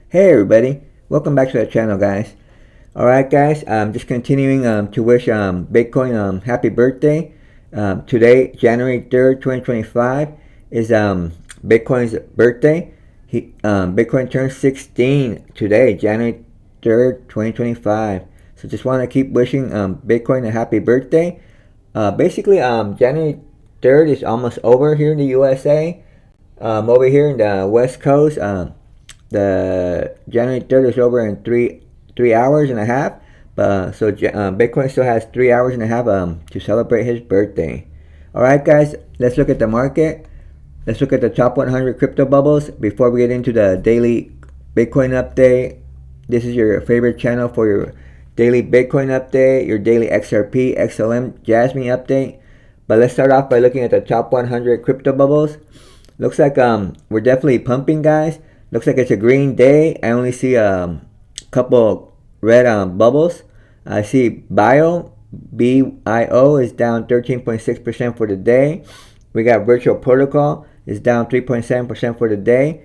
Hey everybody, welcome back to the channel, guys. Alright guys, just continuing to wish Bitcoin happy birthday. Today, January 3rd, 2025 is Bitcoin's birthday. Bitcoin turns 16 today, January 3rd, 2025. So just want to keep wishing Bitcoin a happy birthday. Basically, January 3rd is almost over here in the USA. Over here in the West Coast, the January 3rd is over in three hours and a half. So Bitcoin still has 3 hours and a half to celebrate his birthday. All right, guys, let's look at the market. Let's look at the top 100 crypto bubbles before we get into the daily Bitcoin update. This is your favorite channel for your daily Bitcoin update, your daily XRP, XLM, Jasmy update. But let's start off by looking at the top 100 crypto bubbles. Looks like we're definitely pumping, guys. Looks like it's a green day. I only see a couple red bubbles. I see BIO is down 13.6% for the day. We got Virtual Protocol is down 3.7% for the day.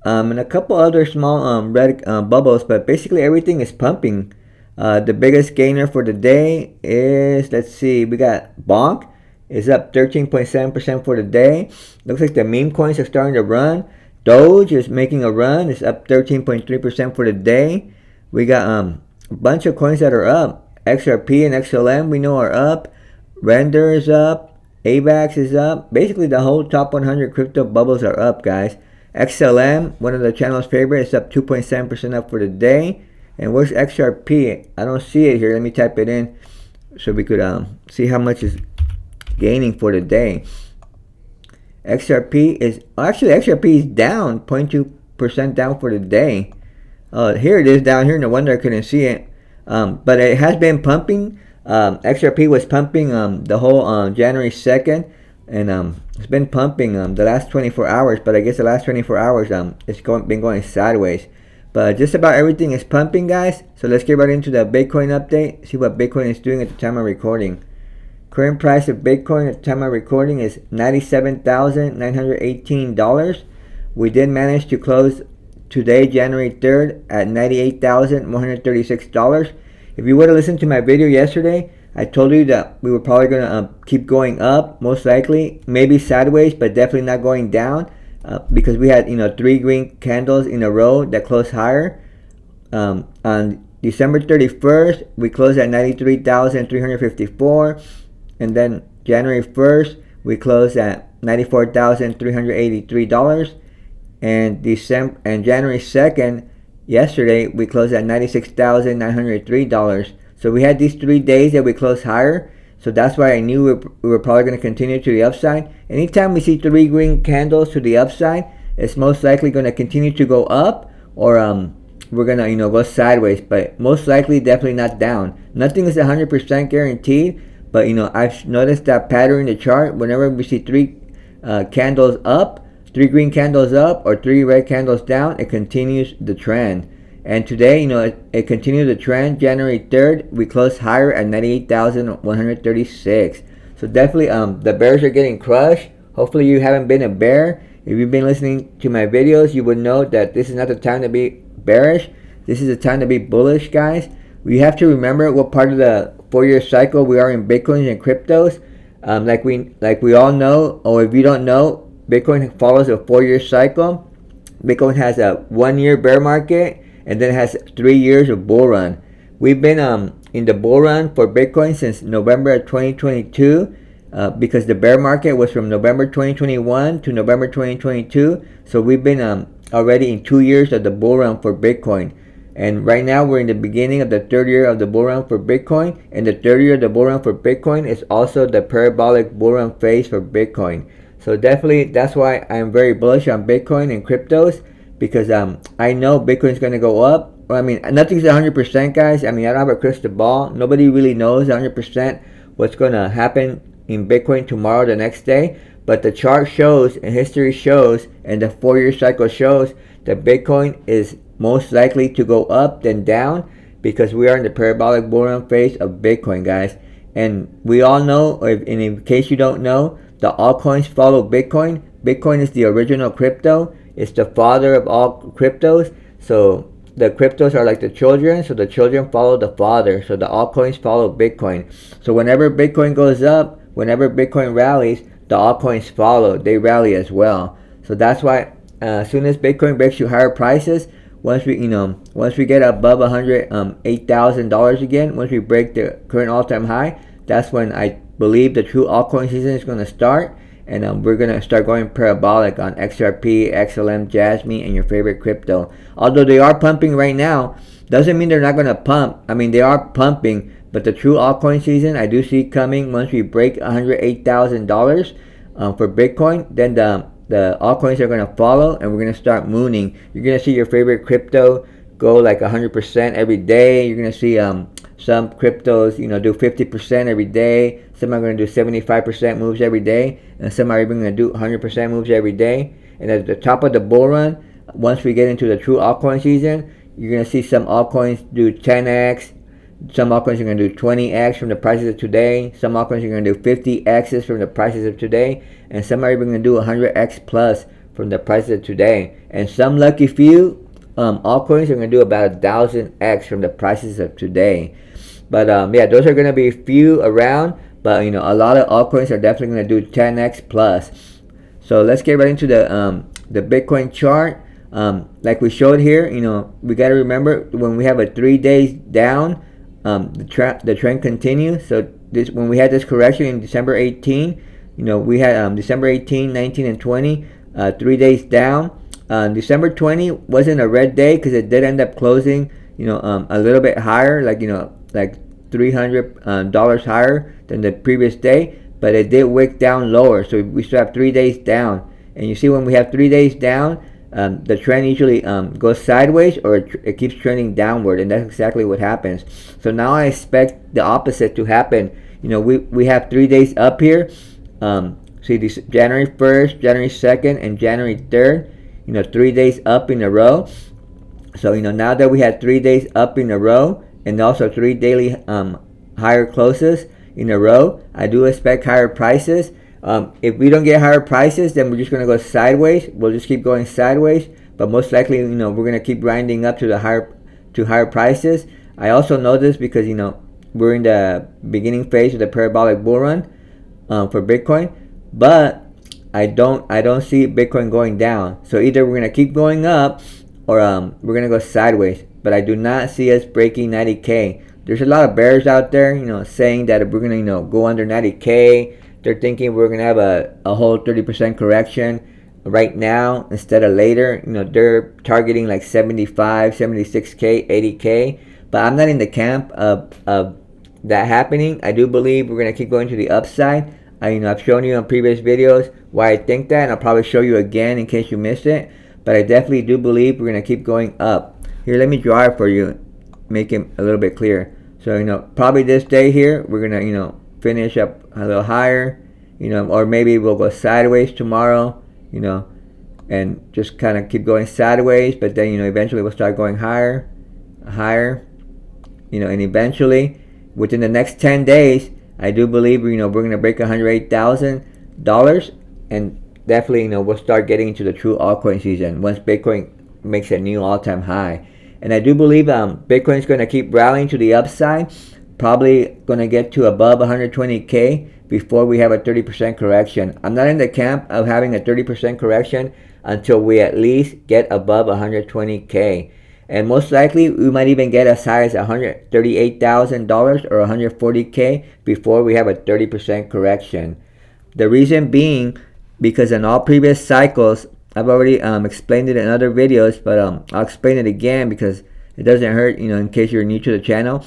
And a couple other small red bubbles, but basically everything is pumping. The biggest gainer for the day is, let's see, we got Bonk is up 13.7% for the day. Looks like the meme coins are starting to run. Doge is making a run. It's up 13.3% for the day. We got a bunch of coins that are up. XRP and XLM we know are up. Render is up. AVAX is up. Basically the whole top 100 crypto bubbles are up, guys. XLM, one of the channel's favorite, is up 2.7% up for the day. And where's XRP? I don't see it here. Let me type it in so we could see how much is gaining for the day. XRP is down 0.2% down for the day. Here it is down here. No wonder I couldn't see it. But it has been pumping. XRP was pumping the whole January 2nd, and it's been pumping the last 24 hours. But I guess the last 24 hours it's been going sideways. But just about everything is pumping, guys. So let's get right into the Bitcoin update. See what Bitcoin is doing at the time of recording. Current price of Bitcoin at the time of recording is $97,918. We did manage to close today, January 3rd, at $98,136. If you would have listened to my video yesterday, I told you that we were probably going to keep going up, most likely, maybe sideways, but definitely not going down, because we had 3 green candles in a row that closed higher. On December 31st, we closed at $93,354. And then January 1st, we closed at $94,383. And January 2nd, yesterday, we closed at $96,903. So we had these 3 days that we closed higher. So that's why I knew we were probably going to continue to the upside. Anytime we see 3 green candles to the upside, it's most likely going to continue to go up, or we're going to go sideways. But most likely, definitely not down. Nothing is 100% guaranteed. But I've noticed that pattern in the chart. Whenever we see 3 candles up, 3 green candles up, or 3 red candles down, it continues the trend. And today, it continued the trend. January 3rd, we closed higher at 98,136. So definitely, the bears are getting crushed. Hopefully, you haven't been a bear. If you've been listening to my videos, you would know that this is not the time to be bearish. This is the time to be bullish, guys. We have to remember what part of the 4-year cycle we are in Bitcoin and cryptos. Like we all know, or if you don't know, Bitcoin follows a 4-year cycle. Bitcoin has a 1-year bear market, and then it has 3 years of bull run. We've been in the bull run for Bitcoin since November of 2022, because the bear market was from November 2021 to November 2022. So we've been already in 2 years of the bull run for Bitcoin. And right now we're in the beginning of the 3rd year of the bull run for Bitcoin. And the 3rd year of the bull run for Bitcoin is also the parabolic bull run phase for Bitcoin. So definitely that's why I'm very bullish on Bitcoin and cryptos, because I know Bitcoin's going to go up. I mean, nothing's 100%, guys. I mean, I don't have a crystal ball. Nobody really knows 100% what's going to happen in Bitcoin tomorrow, the next day. But the chart shows, and history shows, and the 4-year cycle shows that Bitcoin is most likely to go up than down, because we are in the parabolic bull run phase of Bitcoin, guys. And we all know, and in case you don't know, the altcoins follow Bitcoin. Bitcoin is the original crypto. It's the father of all cryptos. So the cryptos are like the children, so the children follow the father. So the altcoins follow Bitcoin. So whenever Bitcoin goes up, whenever Bitcoin rallies, the altcoins follow. They rally as well. So that's why as soon as Bitcoin breaks to higher prices, once we get above $108,000 again, once we break the current all-time high, that's when I believe the true altcoin season is going to start, and we're going to start going parabolic on XRP, XLM, Jasmy, and your favorite crypto. Although they are pumping right now, doesn't mean they're not going to pump. I mean, they are pumping, but the true altcoin season I do see coming once we break $108,000 for Bitcoin. Then the altcoins are going to follow, and we're going to start mooning. You're going to see your favorite crypto go like 100% every day. You're going to see some cryptos, do 50% every day. Some are going to do 75% moves every day, and some are even going to do 100% moves every day. And at the top of the bull run, once we get into the true altcoin season, you're going to see some altcoins do 10x. Some altcoins are going to do 20x from the prices of today. Some altcoins are going to do 50x's from the prices of today. And some are even going to do 100x plus from the prices of today. And some lucky few altcoins are going to do about 1,000x from the prices of today. But yeah, those are going to be few around. But a lot of altcoins are definitely going to do 10x plus. So let's get right into the Bitcoin chart. Like we showed here, we got to remember when we have a 3 days down, the trend continues. So when we had this correction in December 18, we had December 18, 19, and 20, 3 days down. December 20 wasn't a red day because it did end up closing, a little bit higher, like $300 higher than the previous day, but it did wick down lower. So we still have 3 days down. And you see, when we have 3 days down, the trend usually goes sideways, or it keeps trending downward, and that's exactly what happens. So now I expect the opposite to happen. We have 3 days up here. See, this January 1st, January 2nd, and January 3rd. 3 days up in a row. So now that we had 3 days up in a row, and also 3 daily higher closes in a row, I do expect higher prices. If we don't get higher prices, then we're just going to go sideways. We'll just keep going sideways, but most likely, we're going to keep grinding up to higher prices. I also know this because we're in the beginning phase of the parabolic bull run for Bitcoin, but I don't see Bitcoin going down. So either we're going to keep going up, or we're going to go sideways. But I do not see us breaking 90K. There's a lot of bears out there, saying that if we're going to, go under 90K, they're thinking we're going to have a whole 30% correction right now instead of later. They're targeting like 75, 76K, 80K. But I'm not in the camp of that happening. I do believe we're going to keep going to the upside. I've shown you on previous videos why I think that, and I'll probably show you again in case you missed it. But I definitely do believe we're going to keep going up. Here, let me draw it for you, make it a little bit clear. So, probably this day here, we're going to, finish up a little higher, or maybe we'll go sideways tomorrow, and just kind of keep going sideways. But then, eventually we'll start going higher, and eventually, within the next 10 days, I do believe, we're going to break $108,000, and definitely, we'll start getting into the true altcoin season once Bitcoin makes a new all-time high. And I do believe Bitcoin is going to keep rallying to the upside, probably going to get to above 120K before we have a 30% correction. I'm not in the camp of having a 30% correction until we at least get above 120K. And most likely, we might even get as high as $138,000 or 140K before we have a 30% correction. The reason being, because in all previous cycles, I've already explained it in other videos, but I'll explain it again because it doesn't hurt, in case you're new to the channel.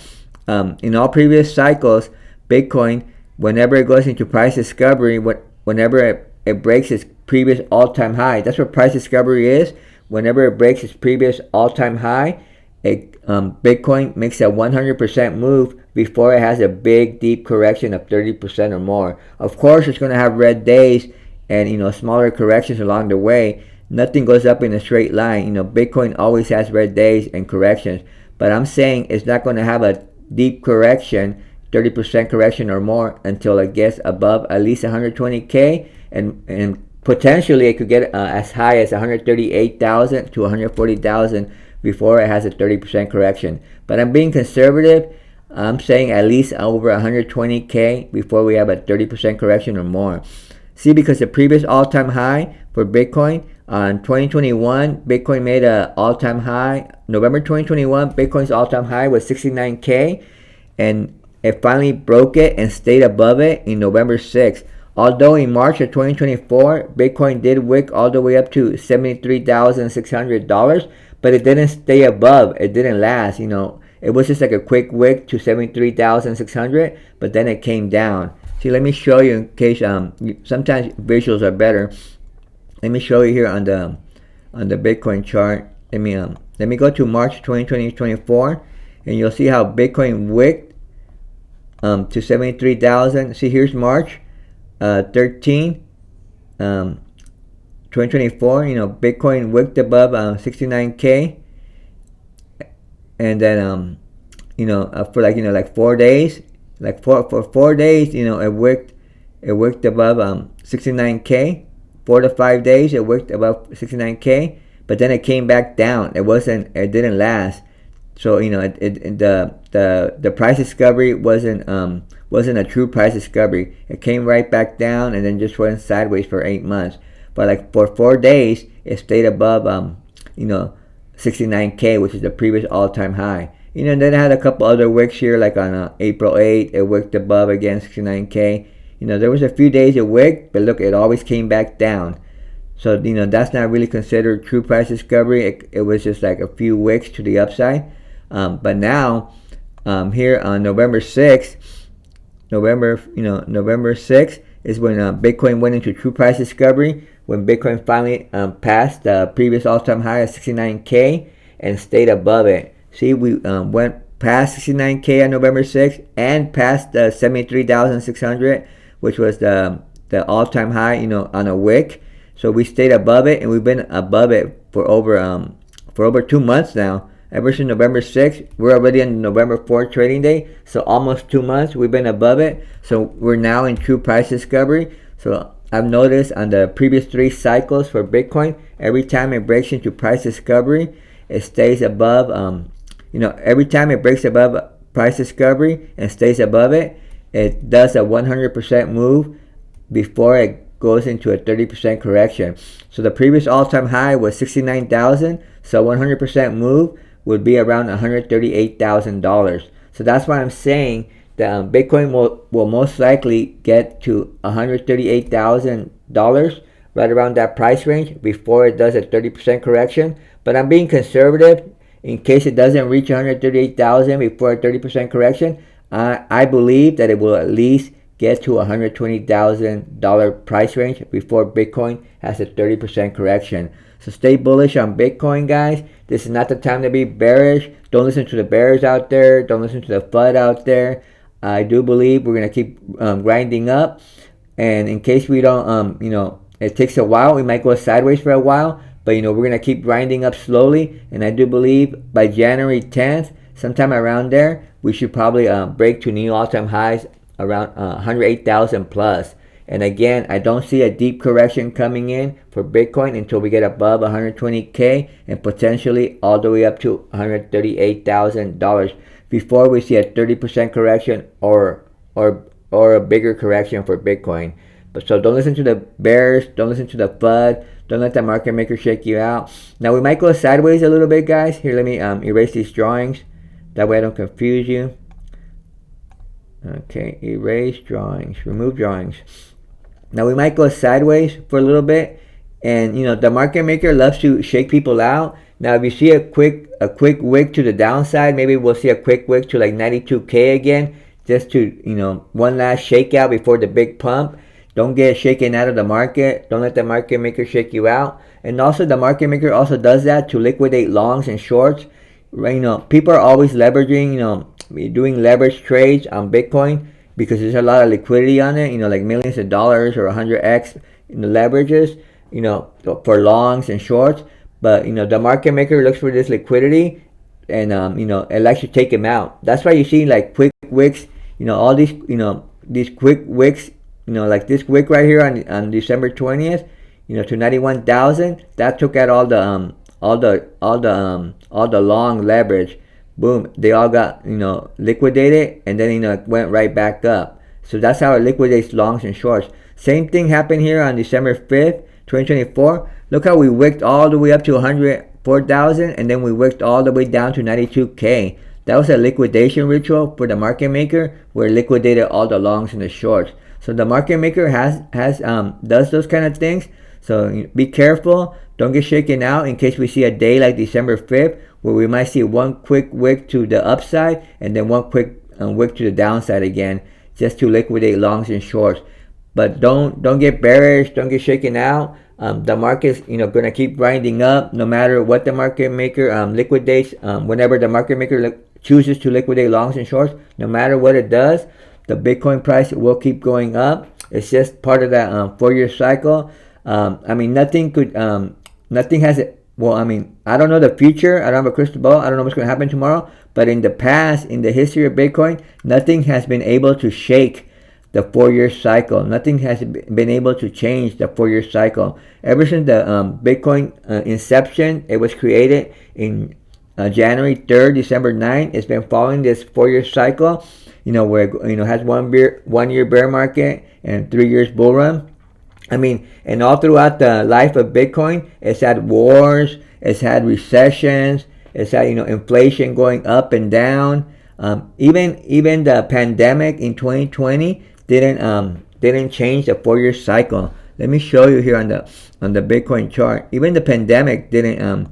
In all previous cycles, Bitcoin, whenever it goes into price discovery, whenever it breaks its previous all-time high, that's what price discovery is. Whenever it breaks its previous all-time high, Bitcoin makes a 100% move before it has a big, deep correction of 30% or more. Of course, it's going to have red days and smaller corrections along the way. Nothing goes up in a straight line. Bitcoin always has red days and corrections, but I'm saying it's not going to have a deep correction, 30% correction or more, until it gets above at least 120K, and potentially it could get as high as 138,000 to 140,000 before it has a 30% correction. But I'm being conservative. I'm saying at least over 120K before we have a 30% correction or more. See, because the previous all-time high for Bitcoin on 2021, Bitcoin made an all-time high. November 2021, Bitcoin's all-time high was 69K, and it finally broke it and stayed above it in November 6th. Although in March of 2024, Bitcoin did wick all the way up to $73,600, but it didn't stay above. It didn't last. It was just like a quick wick to 73,600, but then it came down. See, let me show you in case sometimes visuals are better. Let me show you here on the Bitcoin chart. Let me go to March 2024, and you'll see how Bitcoin wicked to 73,000. See, here's March 13, 2024. Bitcoin wicked above 69K, and then for like 4 days, for 4 days, it wicked above 69K. 4 to 5 days it wicked above 69K, but then it came back down. It didn't last. So the price discovery wasn't a true price discovery. It came right back down and then just went sideways for 8 months. But like for 4 days, it stayed above 69K, which is the previous all-time high. Then it had a couple other wicks here, like on April 8th, it wicked above again 69K. There was a few days it wicked, but look, it always came back down. So that's not really considered true price discovery. It was just like a few wicks to the upside. But now, here on November 6th, November 6th is when Bitcoin went into true price discovery, when Bitcoin finally passed the previous all-time high of 69K and stayed above it. See, we went past 69K on November 6th and past the 73,600, which was the all-time high, on a wick. So we stayed above it, and we've been above it for over 2 months now. Ever since November 6th, we're already on November 4th trading day, so almost 2 months we've been above it. So we're now in true price discovery. So I've noticed on the previous 3 cycles for Bitcoin, every time it breaks into price discovery, it stays above. Every time it breaks above price discovery and stays above it, it does a 100% move before it goes into a 30% correction. So the previous all-time high was 69,000. So 100% move would be around $138,000. So that's why I'm saying that Bitcoin will most likely get to $138,000 right around that price range before it does a 30% correction. But I'm being conservative in case it doesn't reach $138,000 before a 30% correction. I believe that it will at least get to $120,000 price range before Bitcoin has a 30% correction. So stay bullish on Bitcoin, guys. This is not the time to be bearish. Don't listen to the bears out there. Don't listen to the FUD out there. I do believe we're going to keep grinding up. And in case we don't, it takes a while. We might go sideways for a while. But, we're going to keep grinding up slowly. And I do believe by January 10th, sometime around there, we should probably break to new all-time highs around 108,000 plus. And again, I don't see a deep correction coming in for Bitcoin until we get above 120K and potentially all the way up to $138,000 before we see a 30% correction or a bigger correction for Bitcoin. But so don't listen to the bears, don't listen to the FUD, don't let the market maker shake you out. Now we might go sideways a little bit, guys. Here, let me erase these drawings. That way I don't confuse you. Okay, erase drawings, remove drawings. Now we might go sideways for a little bit, and the market maker loves to shake people out. Now if you see a quick wick to the downside, maybe we'll see a quick wick to like 92K again, just to one last shakeout before the big pump. Don't get shaken out of the market. Don't let the market maker shake you out. And also the market maker also does that to liquidate longs and shorts. People are always leveraging, doing leverage trades on Bitcoin because there's a lot of liquidity on it, like millions of dollars or 100x leverages, for longs and shorts. But the market maker looks for this liquidity, and it likes to take them out. That's why you see like quick wicks, all these these quick wicks, like this wick right here on December 20th, to 91,000. That took out all all the long leverage, boom, they all got, liquidated, and then, it went right back up. So that's how it liquidates longs and shorts. Same thing happened here on December 5th, 2024. Look how we wicked all the way up to 104,000, and then we wicked all the way down to 92K. That was a liquidation ritual for the market maker, where it liquidated all the longs and the shorts. So the market maker does those kind of things. So be careful. Don't get shaken out in case we see a day like December 5th, where we might see one quick wick to the upside and then one quick wick to the downside again, just to liquidate longs and shorts. But don't get bearish. Don't get shaken out. The market's gonna keep grinding up no matter what the market maker liquidates. Whenever the market maker chooses to liquidate longs and shorts, no matter what it does, the Bitcoin price will keep going up. It's just part of that 4-year cycle. Nothing has it. Well, I don't know the future. I don't have a crystal ball. I don't know what's going to happen tomorrow. But in the past, in the history of Bitcoin, nothing has been able to shake the 4-year cycle. Nothing has been able to change the 4-year cycle. Ever since the Bitcoin inception, it was created in January 3rd, December 9th. It's been following this 4-year cycle, where it has 1 year bear market and 3 years bull run. And all throughout the life of Bitcoin, it's had wars, it's had recessions, it's had inflation going up and down. Even the pandemic in 2020 didn't change the 4-year cycle. Let me show you here on the Bitcoin chart. Even the pandemic didn't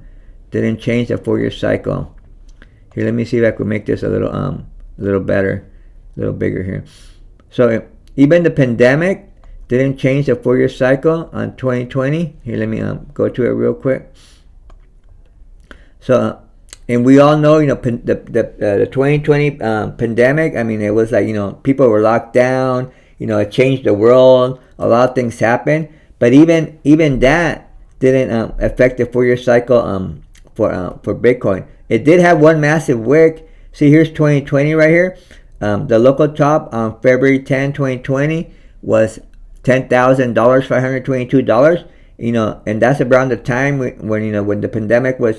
change the 4-year cycle. Here, let me see if I could make this a little better, a little bigger here. So even the pandemic didn't change the 4-year cycle on 2020. Here, let me go to it real quick. So, and we all know, the 2020 pandemic. It was like, people were locked down. It changed the world. A lot of things happened, but even that didn't affect the 4-year cycle for Bitcoin. It did have one massive wick. See, here's 2020 right here. The local top on February 10, 2020 was $10,000, $522. And that's around the time when the pandemic was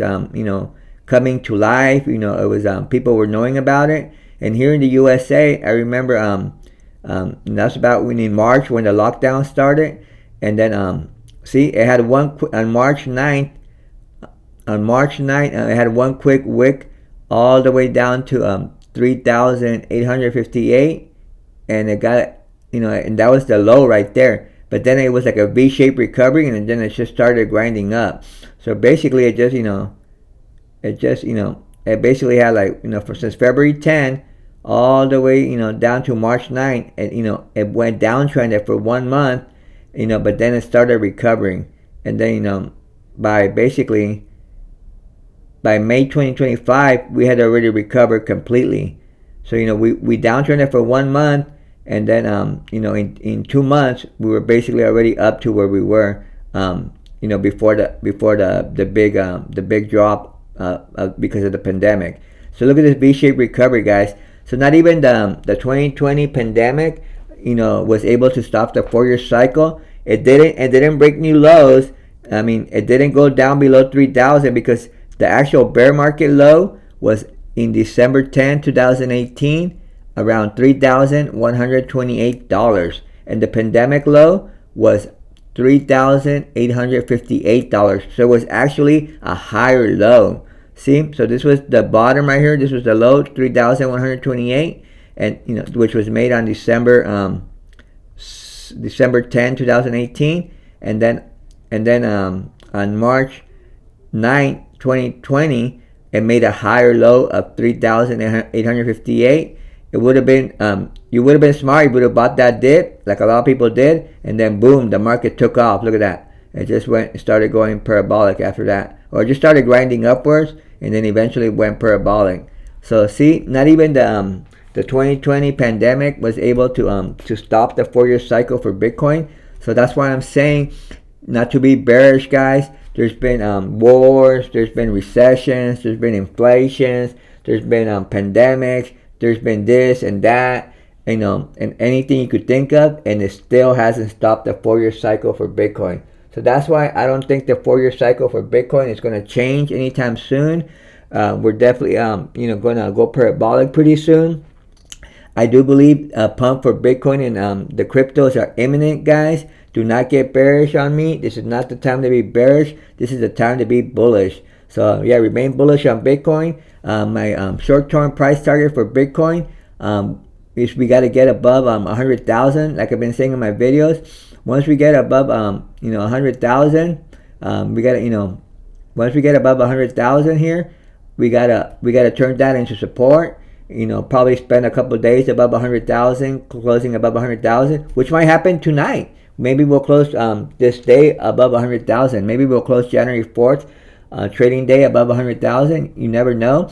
coming to life. It was people were knowing about it. And here in the USA, I remember that's about in March when the lockdown started. And then see, it had one on March 9th. On March 9th, it had one quick wick all the way down to 3,858, and it got and that was the low right there. But then it was like a V-shaped recovery, and then it just started grinding up. So basically, it basically had since February 10 all the way down to March 9th, and it went downtrended for 1 month, but then it started recovering, and then by May 2025, we had already recovered completely. So we downtrended for 1 month, and then in 2 months we were basically already up to where we were before the big drop because of the pandemic. So look at this V-shaped recovery, guys. So not even the 2020 pandemic was able to stop the 4-year cycle. It didn't break new lows. It didn't go down below 3,000 because the actual bear market low was in December 10, 2018, around $3,128. And the pandemic low was $3,858. So it was actually a higher low. See? So this was the bottom right here. This was the low, 3,128, and which was made on December 10, 2018. And then on March 9, 2020, it made a higher low of 3,858. It would have been you would have been smart. You would have bought that dip like a lot of people did, and then boom, the market took off. Look at that. It just started going parabolic after that, or it just started grinding upwards, and then eventually went parabolic. So see, not even the 2020 pandemic was able to stop the 4-year cycle for Bitcoin. So that's why I'm saying not to be bearish, guys. There's been wars, there's been recessions, there's been inflations, there's been pandemics, there's been this and that, and anything you could think of, and it still hasn't stopped the 4-year cycle for Bitcoin. So that's why I don't think the 4-year cycle for Bitcoin is going to change anytime soon. We're definitely going to go parabolic pretty soon. I do believe a pump for Bitcoin and the cryptos are imminent, guys. Do not get bearish on me. This is not the time to be bearish. This is the time to be bullish. So yeah, remain bullish on Bitcoin. My short-term price target for Bitcoin is we got to get above 100,000, like I've been saying in my videos. Once we get above 100,000, we got to once we get above 100,000 here, we gotta turn that into support. Probably spend a couple of days above 100,000, closing above 100,000, which might happen tonight. Maybe we'll close this day above 100,000. Maybe we'll close January 4th, trading day above 100,000. You never know.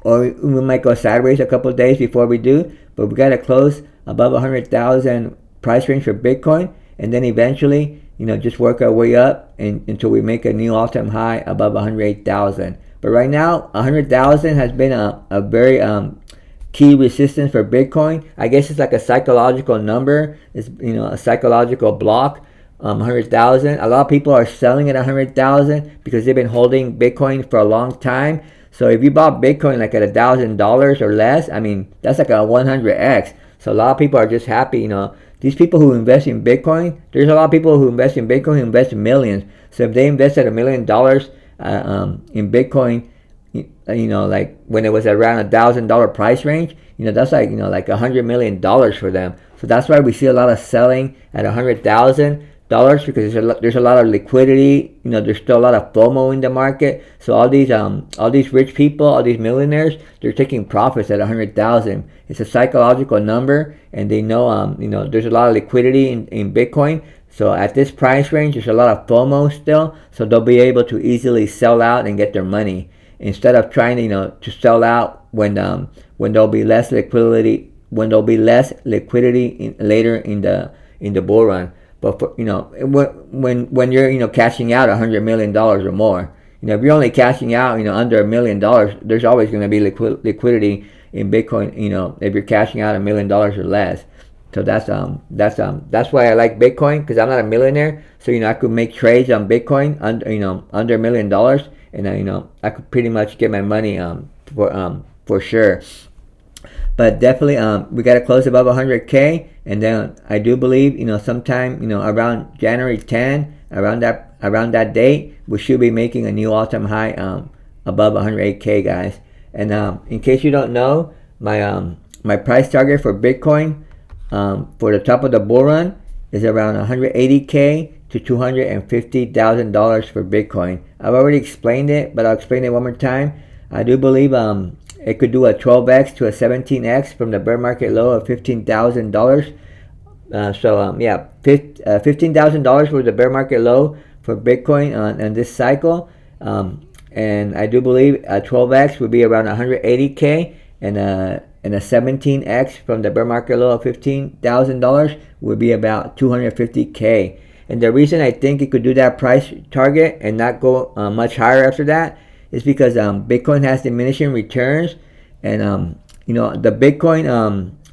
Or we might go sideways a couple of days before we do. But we got to close above 100,000 price range for Bitcoin. And then eventually, just work our way up until we make a new all-time high above 108,000. But right now, 100,000 has been a very key resistance for Bitcoin. I guess it's like a psychological number. It's a psychological block. 100,000. A lot of people are selling at 100,000 because they've been holding Bitcoin for a long time. So if you bought Bitcoin like at $1,000 or less, I mean that's like a 100x. So a lot of people are just happy. These people who invest in Bitcoin, there's a lot of people who invest in Bitcoin who invest in millions. So if they invested $1 million in Bitcoin, like when it was around $1,000 price range, that's like $100 million for them. So that's why we see a lot of selling at $100,000 because there's a lot of liquidity. There's still a lot of FOMO in the market. So all these rich people, all these millionaires, they're taking profits at 100,000. It's a psychological number, and they know there's a lot of liquidity in Bitcoin. So at this price range, there's a lot of FOMO still, so they'll be able to easily sell out and get their money instead of trying to sell out when there'll be less liquidity later in the bull run. But when you're cashing out $100 million or more, if you're only cashing out under $1 million, there's always going to be liquidity in Bitcoin. If you're cashing out $1 million or less. So that's why I like Bitcoin, because I'm not a millionaire. So I could make trades on Bitcoin under $1 million, and I could pretty much get my money for sure. But definitely we got to close above 100K, and then I do believe sometime around January 10, around that date, we should be making a new all-time high above 108K, guys. And in case you don't know, my price target for Bitcoin for the top of the bull run is around 180K to $250,000 for Bitcoin. I've already explained it, but I'll explain it one more time. I do believe it could do a 12x to a 17x from the bear market low of $15,000. Yeah, $15,000 was the bear market low for Bitcoin on this cycle. And I do believe a 12x would be around 180K, and a 17x from the bear market low of $15,000 would be about 250K. And the reason I think it could do that price target and not go much higher after that is because Bitcoin has diminishing returns, and the Bitcoin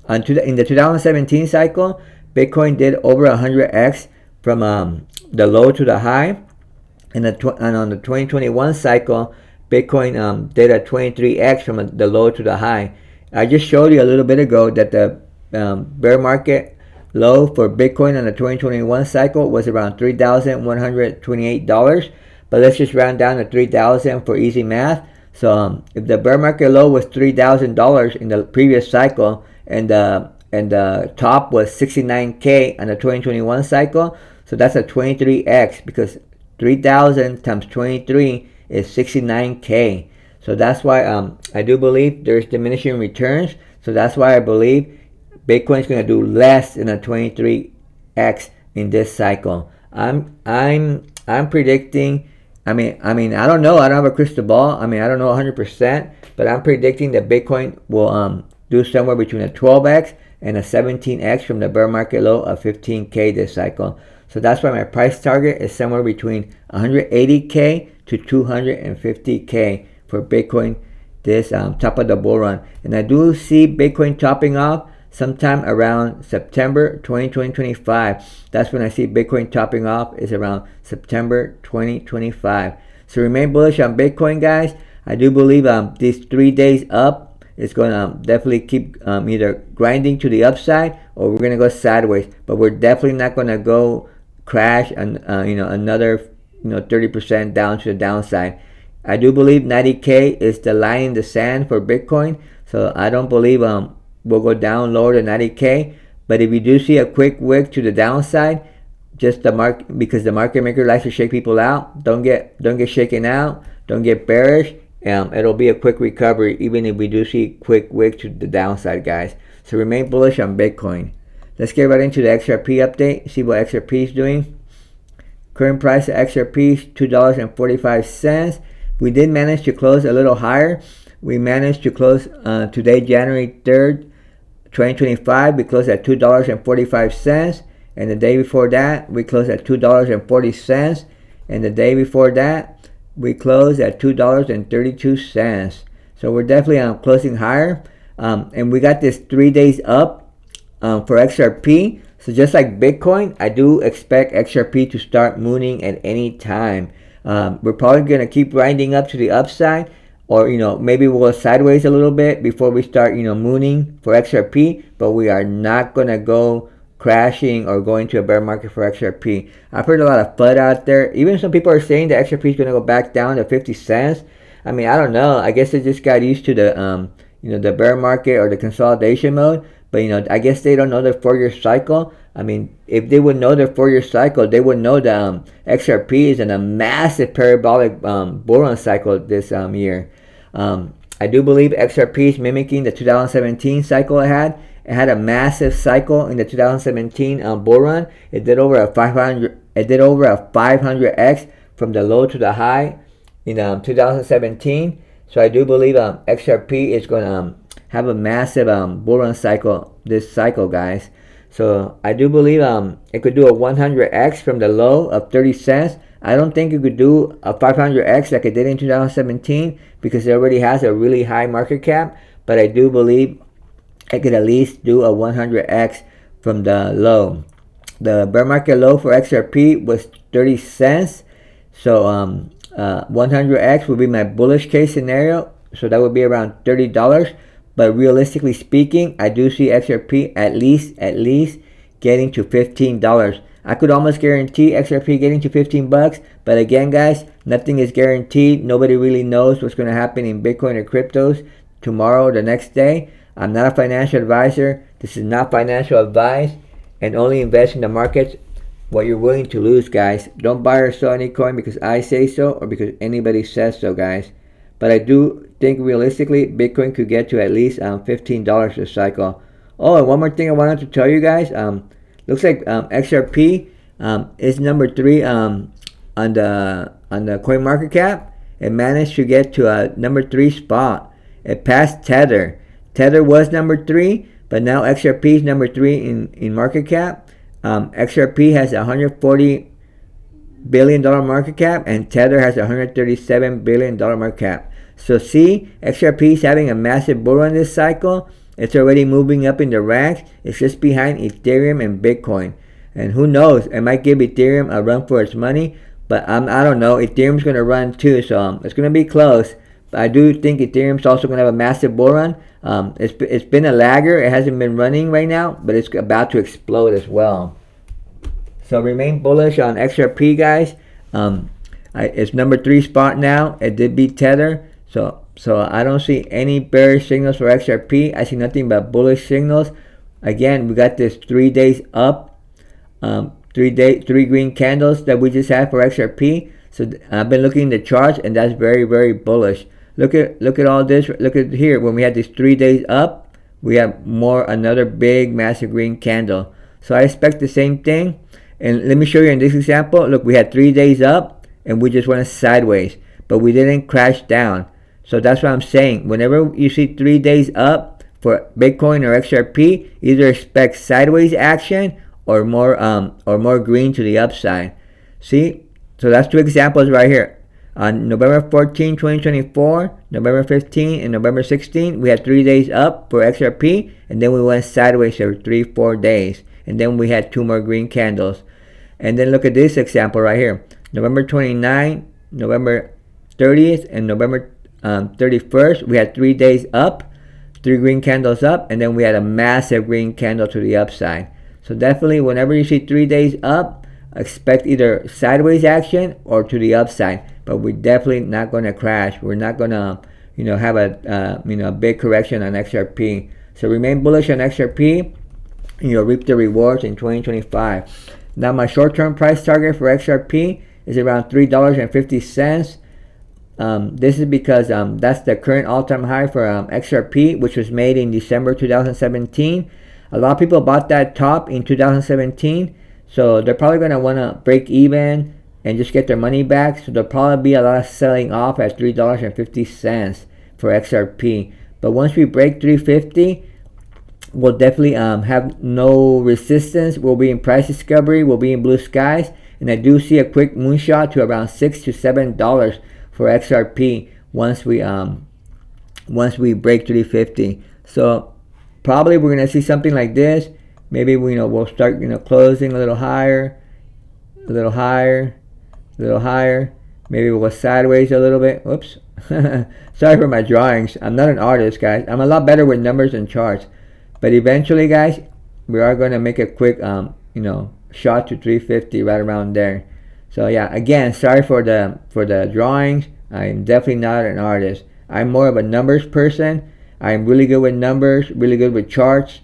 in the 2017 cycle, Bitcoin did over 100x from the low to the high, and on the 2021 cycle, Bitcoin did a 23x from the low to the high. I just showed you a little bit ago that the bear market low for Bitcoin on the 2021 cycle was around $3,128. But let's just round down to 3,000 for easy math. So if the bear market low was $3,000 in the previous cycle, and the top was 69K on the 2021 cycle, so that's a 23x, because 3,000 times 23 is 69K. So that's why I do believe there's diminishing returns. So that's why I believe Bitcoin's going to do less than a 23x in this cycle. I'm predicting. I mean, I don't know. I don't have a crystal ball. I don't know 100%, but I'm predicting that Bitcoin will do somewhere between a 12x and a 17x from the bear market low of 15K this cycle. So that's why my price target is somewhere between 180K to 250K for Bitcoin this top of the bull run. And I do see Bitcoin topping off sometime around September 2025. That's when I see Bitcoin topping off, is around September 2025. So remain bullish on Bitcoin, guys. I do believe these 3 days up is going to definitely keep either grinding to the upside, or we're going to go sideways. But we're definitely not going to go crash and another 30% down to the downside. I do believe 90K is the line in the sand for Bitcoin, so I don't believe we'll go down lower than 90K. But if you do see a quick wick to the downside, just the market, because the market maker likes to shake people out, don't get shaken out, don't get bearish. It'll be a quick recovery even if we do see quick wick to the downside, guys. So remain bullish on Bitcoin. Let's get right into the XRP update, see what XRP is doing. Current price of XRP is $2.45. We did manage to close a little higher. We managed to close today, January 3rd, 2025. We closed at $2.45. And the day before that, we closed at $2.40. And the day before that, we closed at $2.32. So we're definitely closing higher. And we got this 3 days up for XRP. So just like Bitcoin, I do expect XRP to start mooning at any time. We're probably going to keep grinding up to the upside, or maybe we'll go sideways a little bit before we start mooning for XRP, but we are not going to go crashing or going to a bear market for XRP. I've heard a lot of FUD out there. Even some people are saying that XRP is going to go back down to 50 cents. I mean, I don't know. I guess they just got used to the the bear market or the consolidation mode. But I guess they don't know their 4-year cycle. I mean, if they would know their 4-year cycle, they would know that XRP is in a massive parabolic bull run cycle this year. I do believe XRP is mimicking the 2017 cycle it had. It had a massive cycle in the 2017 bull run. It did over a 500. It did over a 500x from the low to the high in 2017. So I do believe XRP is going to have a massive bull run cycle this cycle, guys. So I do believe it could do a 100x from the low of 30 cents. I don't think it could do a 500x like it did in 2017 because it already has a really high market cap. But I do believe it could at least do a 100x from the low. The bear market low for XRP was 30 cents. So 100x would be my bullish case scenario. So that would be around $30. But realistically speaking, I do see XRP at least getting to $15. I could almost guarantee XRP getting to $15. But again, guys, nothing is guaranteed. Nobody really knows what's going to happen in Bitcoin or cryptos tomorrow or the next day. I'm not a financial advisor. This is not financial advice. And only invest in the markets what you're willing to lose, guys. Don't buy or sell any coin because I say so or because anybody says so, guys. But I do think realistically Bitcoin could get to at least $15 this cycle. Oh, and one more thing I wanted to tell you guys. Looks like XRP is number 3 on the coin market cap. It managed to get to a number 3 spot. It passed Tether. Tether was number 3, but now XRP is number 3 in market cap. XRP has a $140 billion market cap, and Tether has a $137 billion market cap. So see, XRP is having a massive bull run this cycle. It's already moving up in the ranks. It's just behind Ethereum and Bitcoin. And who knows, it might give Ethereum a run for its money, but I don't know. Ethereum's going to run too, so it's going to be close. But I do think Ethereum's also going to have a massive bull run. It's been a lagger. It hasn't been running right now, but it's about to explode as well. So remain bullish on XRP, guys. It's number 3 spot now. It did beat Tether. So I don't see any bearish signals for XRP. I see nothing but bullish signals. Again, we got this 3 days up, 3 green candles that we just had for XRP. So I've been looking at the charts, and that's very, very bullish. Look at all this. Look at here. When we had these 3 days up, we have another big, massive green candle. So I expect the same thing. And let me show you in this example. Look, we had 3 days up, and we just went sideways, but we didn't crash down. So that's what I'm saying. Whenever you see 3 days up for Bitcoin or XRP, either expect sideways action or more green to the upside. See? So that's 2 examples right here. On November 14, 2024, November 15, and November 16, we had 3 days up for XRP, and then we went sideways for 4 days, and then we had 2 more green candles. And then look at this example right here. November 29, November 30th, and November 31st, we had 3 days up, 3 green candles up, and then we had a massive green candle to the upside. So definitely, whenever you see 3 days up, expect either sideways action or to the upside. But we're definitely not going to crash. We're not going to, have a big correction on XRP. So remain bullish on XRP, and you'll reap the rewards in 2025. Now my short-term price target for XRP is around $3.50. This is because that's the current all-time high for XRP, which was made in December 2017. A lot of people bought that top in 2017, so they're probably going to want to break even and just get their money back. So there'll probably be a lot of selling off at $3.50 for XRP. But once we break 350, we'll definitely have no resistance. We'll be in price discovery. We'll be in blue skies. And I do see a quick moonshot to around $6 to $7 for XRP once we break 350. So probably we're gonna see something like this. Maybe we'll start closing a little higher, a little higher, a little higher. Maybe we'll go sideways a little bit. Oops. Sorry for my drawings. I'm not an artist, guys. I'm a lot better with numbers and charts. But eventually, guys, we are going to make a quick, shot to 350 right around there. So yeah, again, sorry for the drawings. I'm definitely not an artist. I'm more of a numbers person. I'm really good with numbers, really good with charts,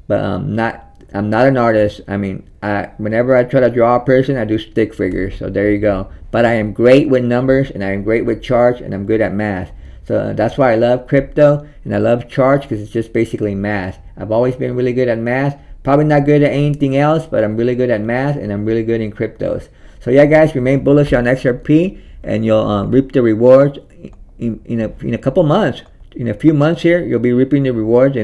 but I'm not an artist. I mean, whenever I try to draw a person, I do stick figures. So there you go. But I am great with numbers, and I am great with charts, and I'm good at math. So that's why I love crypto, and I love charts, because it's just basically math. I've always been really good at math. Probably not good at anything else, but I'm really good at math, and I'm really good in cryptos. So yeah, guys, remain bullish on XRP, and you'll reap the rewards in a couple months. In a few months here, you'll be reaping the rewards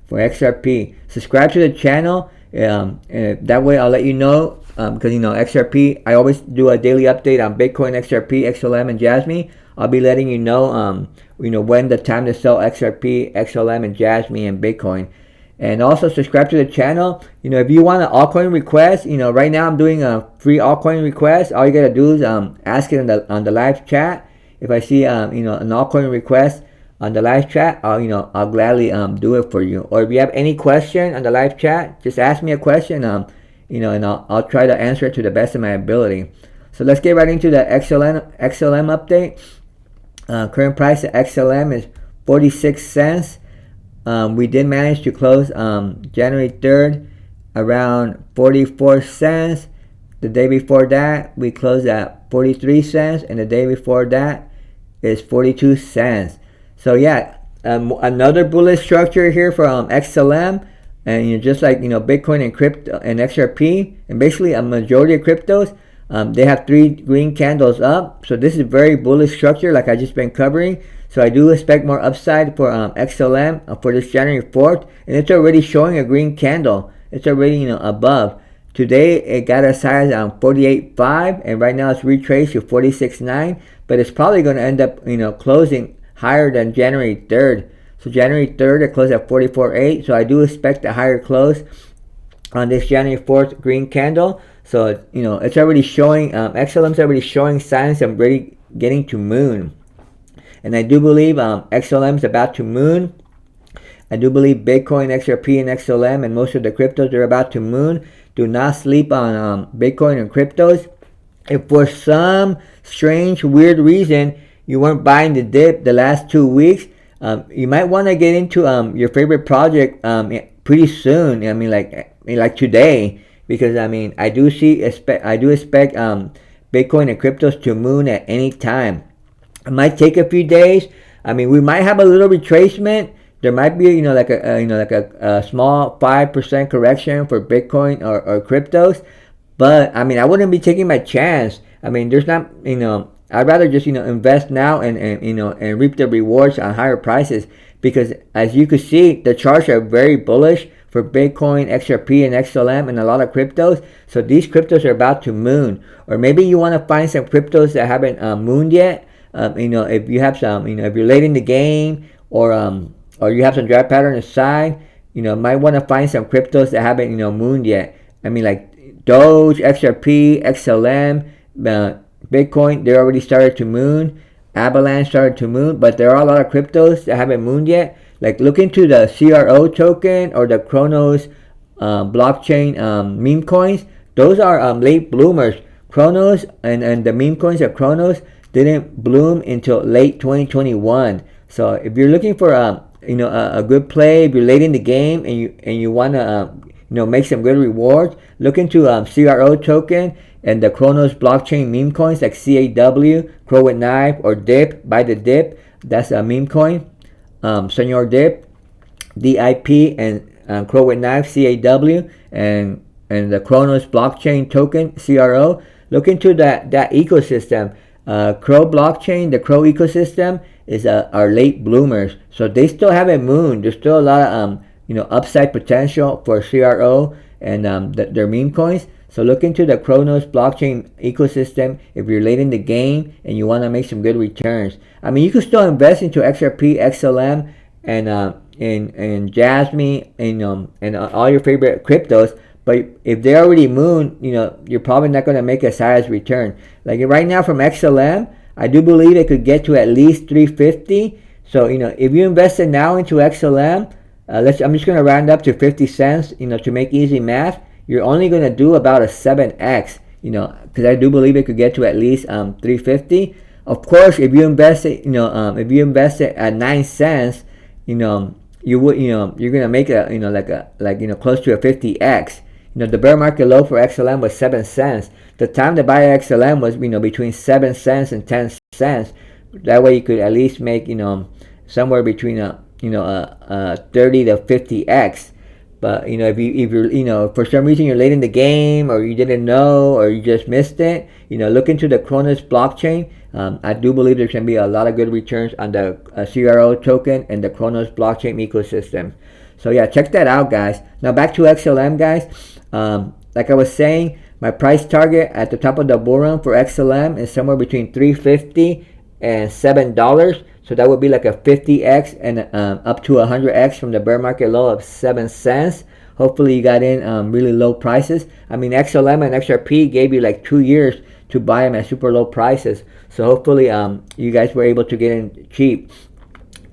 for XRP. Subscribe to the channel, and that way I'll let you know, because XRP, I always do a daily update on Bitcoin, XRP, XLM, and Jasmy. I'll be letting you know, when the time to sell XRP, XLM, and Jasmy and Bitcoin. And also subscribe to the channel. If you want an altcoin request, right now I'm doing a free altcoin request. All you gotta do is ask it on the live chat. If I see an altcoin request on the live chat, I'll gladly do it for you. Or if you have any question on the live chat, just ask me a question, and I'll try to answer it to the best of my ability. So let's get right into the XLM update. Current price of XLM is 46 cents. We did manage to close January 3rd around 44 cents. The day before that, we closed at 43 cents, and the day before that is 42 cents. So yeah, another bullish structure here from XLM, and just like Bitcoin and crypto and XRP, and basically a majority of cryptos, they have 3 green candles up. So this is a very bullish structure, like I just been covering. So I do expect more upside for XLM for this January 4th, and it's already showing a green candle. It's already above. Today it got as high as 48.5, and right now it's retraced to 46.9. But it's probably going to end up closing higher than January 3rd. So January 3rd it closed at 44.8. So I do expect a higher close on this January 4th green candle. So it's already showing, XLM's already showing signs of really getting to moon. And I do believe XLM is about to moon. I do believe Bitcoin, XRP, and XLM, and most of the cryptos are about to moon. Do not sleep on Bitcoin and cryptos. If for some strange, weird reason you weren't buying the dip the last 2 weeks, you might want to get into your favorite project pretty soon. I mean, like today, because I do expect Bitcoin and cryptos to moon at any time. It might take a few days. We might have a little retracement. There might be like a small 5% correction for Bitcoin or cryptos, but I wouldn't be taking my chance. There's not I'd rather just invest now and reap the rewards on higher prices, because as you can see, the charts are very bullish for Bitcoin, XRP, and XLM, and a lot of cryptos. So these cryptos are about to moon. Or maybe you want to find some cryptos that haven't mooned yet. If you have some, if you're late in the game, or you have some dry powder on the side, might want to find some cryptos that haven't, mooned yet. I mean, like Doge, XRP, XLM, Bitcoin, they already started to moon. Avalanche started to moon, but there are a lot of cryptos that haven't mooned yet. Like look into the CRO token or the Chronos blockchain meme coins. Those are late bloomers. Chronos and the meme coins of Chronos didn't bloom until late 2021. So if you're looking for a good play, if you're late in the game and you want to make some good rewards, look into CRO token and the Chronos blockchain meme coins like CAW, Crow with Knife, or Dip. Buy the Dip. That's a meme coin. Senor Dip, DIP, and Crow with Knife, CAW, and the Chronos blockchain token, CRO. Look into that ecosystem. Crow blockchain, the Crow ecosystem is our late bloomers. So they still haven't mooned. There's still a lot of upside potential for CRO and their meme coins. So look into the Chronos blockchain ecosystem if you're late in the game and you want to make some good returns. I mean, you can still invest into XRP, XLM, and Jasmy, and all your favorite cryptos. But if they already moon, you're probably not going to make a size return. Like right now from XLM, I do believe it could get to at least 350. So if you invested now into XLM, I'm just going to round up to 50 cents. To make easy math, you're only going to do about a 7x. Because I do believe it could get to at least 350. Of course, if you invest it, at 9 cents, you would, you're going to make close to a 50x. The bear market low for XLM was 7 cents. The time to buy XLM was, between 7 cents and 10 cents. That way you could at least make, somewhere between 30 to 50x. But if you're for some reason you're late in the game, or you didn't know, or you just missed it, look into the Chronos blockchain. I do believe there's going to be a lot of good returns on the CRO token and the Chronos blockchain ecosystem. So yeah, check that out, guys. Now back to XLM, guys. Like I was saying, my price target at the top of the bull run for XLM is somewhere between $3.50 and $7. So that would be like a 50x and up to 100x from the bear market low of 7 cents. Hopefully you got in really low prices. I mean, XLM and XRP gave you like 2 years to buy them at super low prices. So hopefully you guys were able to get in cheap.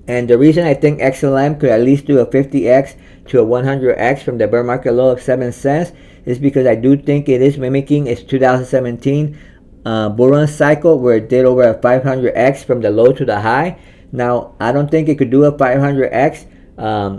And the reason I think XLM could at least do a 50x to a 100x from the bear market low of 7 cents is because I do think it is mimicking its 2017 bull run cycle, where it did over a 500x from the low to the high. Now I don't think it could do a 500x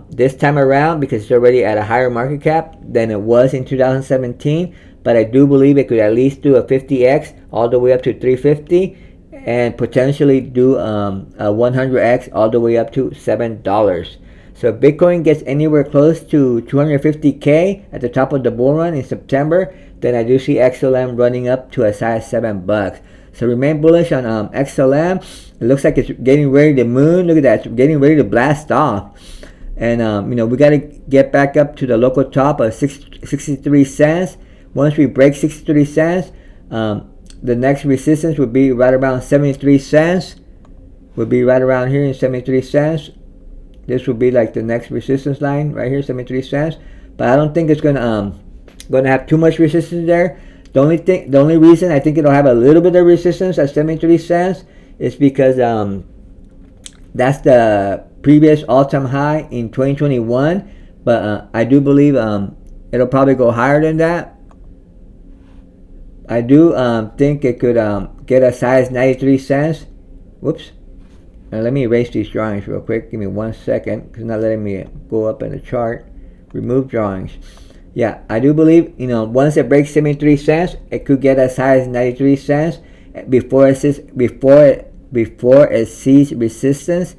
this time around, because it's already at a higher market cap than it was in 2017, but I do believe it could at least do a 50x all the way up to 350, and potentially do a 100x all the way up to $7. So if Bitcoin gets anywhere close to 250k at the top of the bull run in September, then I do see XLM running up to a size $7. So remain bullish on XLM. It looks like it's getting ready to moon. Look at that, it's getting ready to blast off. And we got to get back up to the local top of 63 cents. Once we break 63 cents, the next resistance would be right around 73 cents. Would be right around here in 73 cents. This would be like the next resistance line right here, 73 cents. But I don't think it's gonna have too much resistance there. The only reason I think it'll have a little bit of resistance at 73 cents is because that's the previous all-time high in 2021. But I do believe it'll probably go higher than that. I do think it could get a size 93 cents. Whoops. Now let me erase these drawings real quick. Give me 1 second, because it's not letting me go up in the chart. Remove drawings. Yeah, I do believe, once it breaks 73 cents, it could get a size 93 cents before it sees resistance.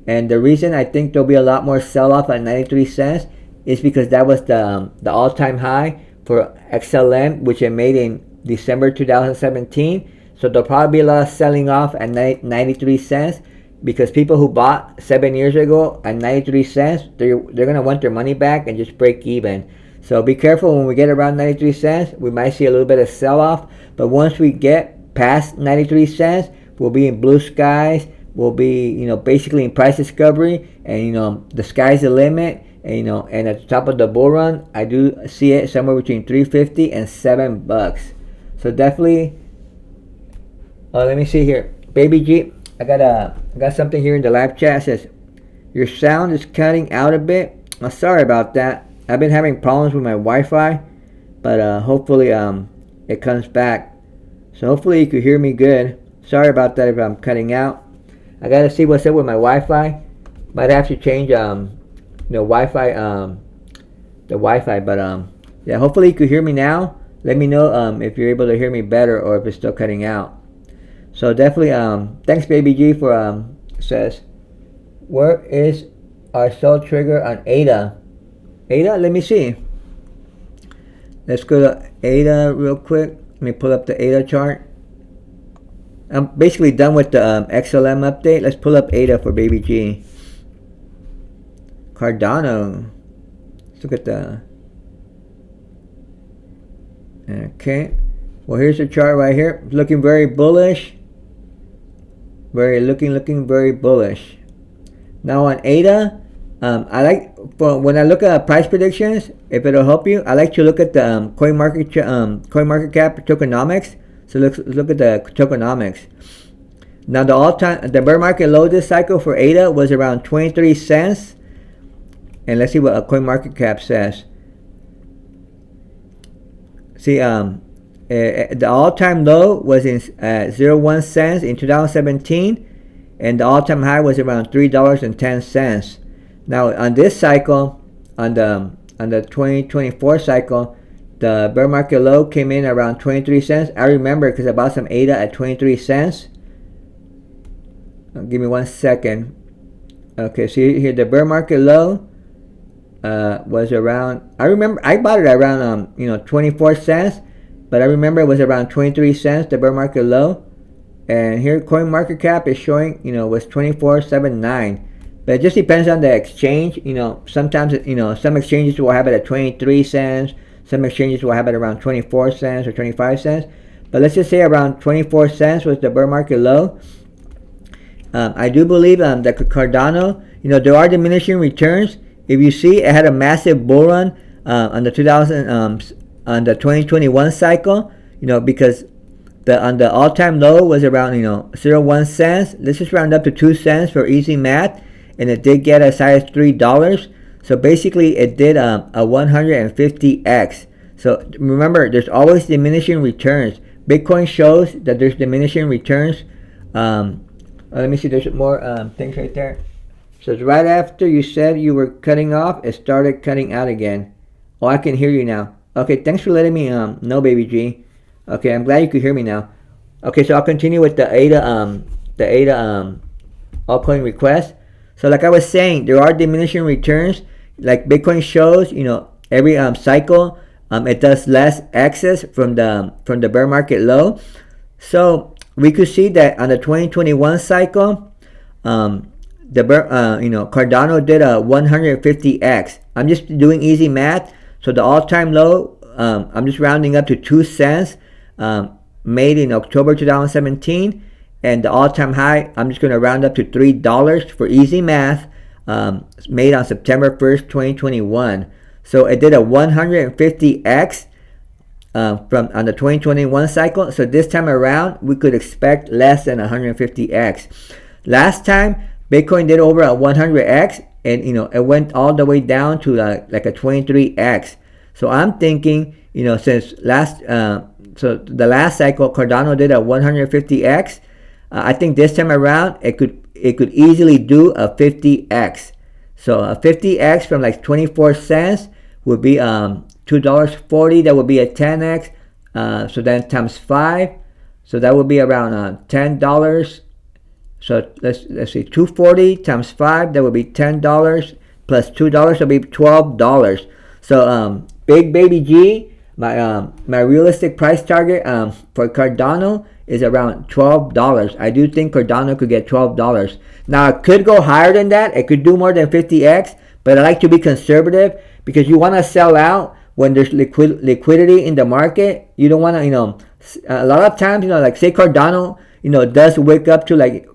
And the reason I think there'll be a lot more sell-off at 93 cents is because that was the all-time high for XLM, which it made in December 2017. So there'll probably be a lot of selling off at 93 cents. because people who bought 7 years ago at 93 cents, they're going to want their money back and just break even. So be careful when we get around 93 cents. We might see a little bit of sell-off, but once we get past 93 cents, we'll be in blue skies. We'll be, basically in price discovery, and the sky's the limit. And and at the top of the bull run, I do see it somewhere between 350 and $7. So definitely. Let me see here, Baby G. I got something here in the live chat. It says your sound is cutting out a bit. I'm sorry about that. I've been having problems with my Wi-Fi, but hopefully it comes back. So hopefully you could hear me good. Sorry about that if I'm cutting out. I gotta see what's up with my Wi-Fi. Might have to change the Wi-Fi, but yeah, hopefully you could hear me now. Let me know if you're able to hear me better or if it's still cutting out. So definitely thanks Baby G for says, where is our sell trigger on ADA? ADA, let me see. Let's go to ADA real quick. Let me pull up the ADA chart. I'm basically done with the XLM update. Let's pull up ADA for Baby G. Cardano. Let's look at the. Okay. Well, here's the chart right here. Looking very bullish. Looking very bullish. Now on ADA, I like when I look at price predictions. If it'll help you, I like to look at the CoinMarketCap tokenomics. So look at the tokenomics. Now the bear market low this cycle for ADA was around 23 cents. And let's see what a CoinMarketCap says. See, the all-time low was in 0.1 cents in 2017, and the all-time high was around $3.10. Now on this cycle, on the 2024 cycle, the bear market low came in around 23 cents. I remember because I bought some ADA at 23 cents. Give me 1 second. Okay, see here the bear market low was around. I remember I bought it around 24 cents, but I remember it was around 23 cents the bear market low. And here CoinMarketCap is showing was 24.79. But it just depends on the exchange. Sometimes some exchanges will have it at 23 cents. Some exchanges will have it around 24 cents or 25 cents. But let's just say around 24 cents was the bear market low. I do believe that Cardano, there are diminishing returns. If you see, it had a massive bull run on the 2021 cycle. Because on the all-time low was around 0.1 cents. Let's just round up to 2 cents for easy math, and it did get as high as $3. So basically, it did a 150x. So remember, there's always diminishing returns. Bitcoin shows that there's diminishing returns. Let me see. There's more things right there. So right after you said you were cutting off, it started cutting out again. Oh, I can hear you now. Okay, thanks for letting me know, Baby G. Okay, I'm glad you could hear me now. Okay, so I'll continue with the ADA altcoin request. So like I was saying, there are diminishing returns. Like Bitcoin shows, every cycle, it does less excess from the bear market low. So we could see that on the 2021 cycle, Cardano did a 150x. I'm just doing easy math. So the all-time low, I'm just rounding up to 2 cents, made in October 2017, and the all-time high, I'm just going to round up to $3 for easy math, made on September 1st, 2021. So it did a 150x from on the 2021 cycle. So this time around, we could expect less than 150x. Last time, Bitcoin did over a 100x, and it went all the way down to like a 23x. So I'm thinking, since the last cycle Cardano did a 150x, I think this time around it could easily do a 50x. So a 50x from like 24 cents would be $2.40. That would be a 10x. So then times 5, so that would be around $10. So let's see, 240 times 5, that would be $10 plus $2, that would be $12. So Big Baby G, My realistic price target for Cardano is around $12. I do think Cardano could get $12. Now it could go higher than that. It could do more than 50x, but I like to be conservative because you want to sell out when there's liquidity in the market. You don't want to, a lot of times, like say Cardano, does wake up to like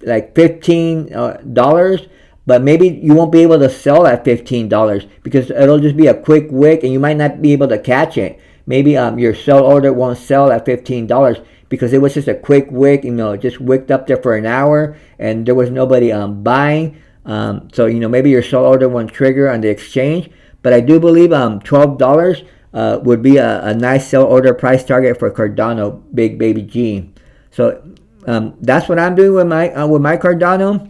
$15, but maybe you won't be able to sell at $15 because it'll just be a quick wick and you might not be able to catch it. Maybe your sell order won't sell at $15 because it was just a quick wick, just wicked up there for an hour and there was nobody buying. So maybe your sell order won't trigger on the exchange. But I do believe $12 would be a nice sell order price target for Cardano, Big Baby G. So that's what I'm doing with my Cardano.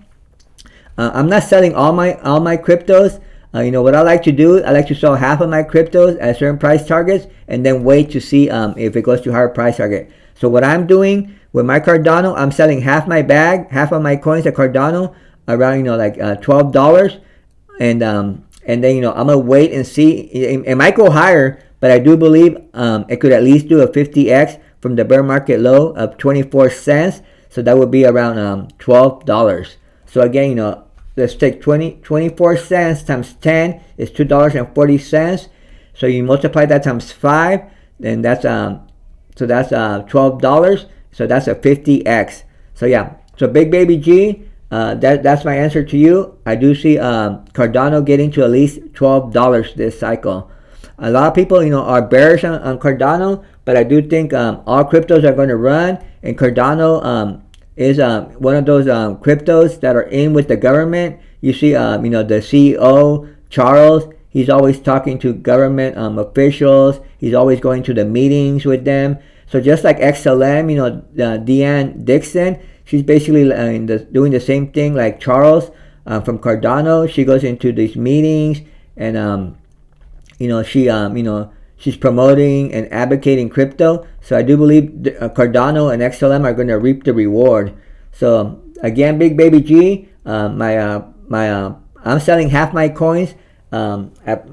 I'm not selling all my cryptos. What I like to do, I like to sell half of my cryptos at certain price targets and then wait to see if it goes to higher price target. So what I'm doing with my Cardano, I'm selling half my bag, half of my coins at Cardano around like $12, and then I'm gonna wait and see. It might go higher, but I do believe it could at least do a 50x from the bear market low of 24 cents. So that would be around $12. So again, let's take 24 cents times 10 is $2.40. So you multiply that times 5, then that's $12. So that's a 50x. So yeah, so Big Baby G, that's my answer to you. I do see Cardano getting to at least $12 this cycle. A lot of people, are bearish on Cardano, but I do think all cryptos are going to run, and Cardano is one of those cryptos that are in with the government. You see, the CEO, Charles, he's always talking to government officials. He's always going to the meetings with them. So just like XLM, Deanne Dixon, she's basically doing the same thing like Charles from Cardano. She goes into these meetings and, she's promoting and advocating crypto. So I do believe Cardano and XLM are going to reap the reward. So again, Big Baby G, I'm selling half my coins at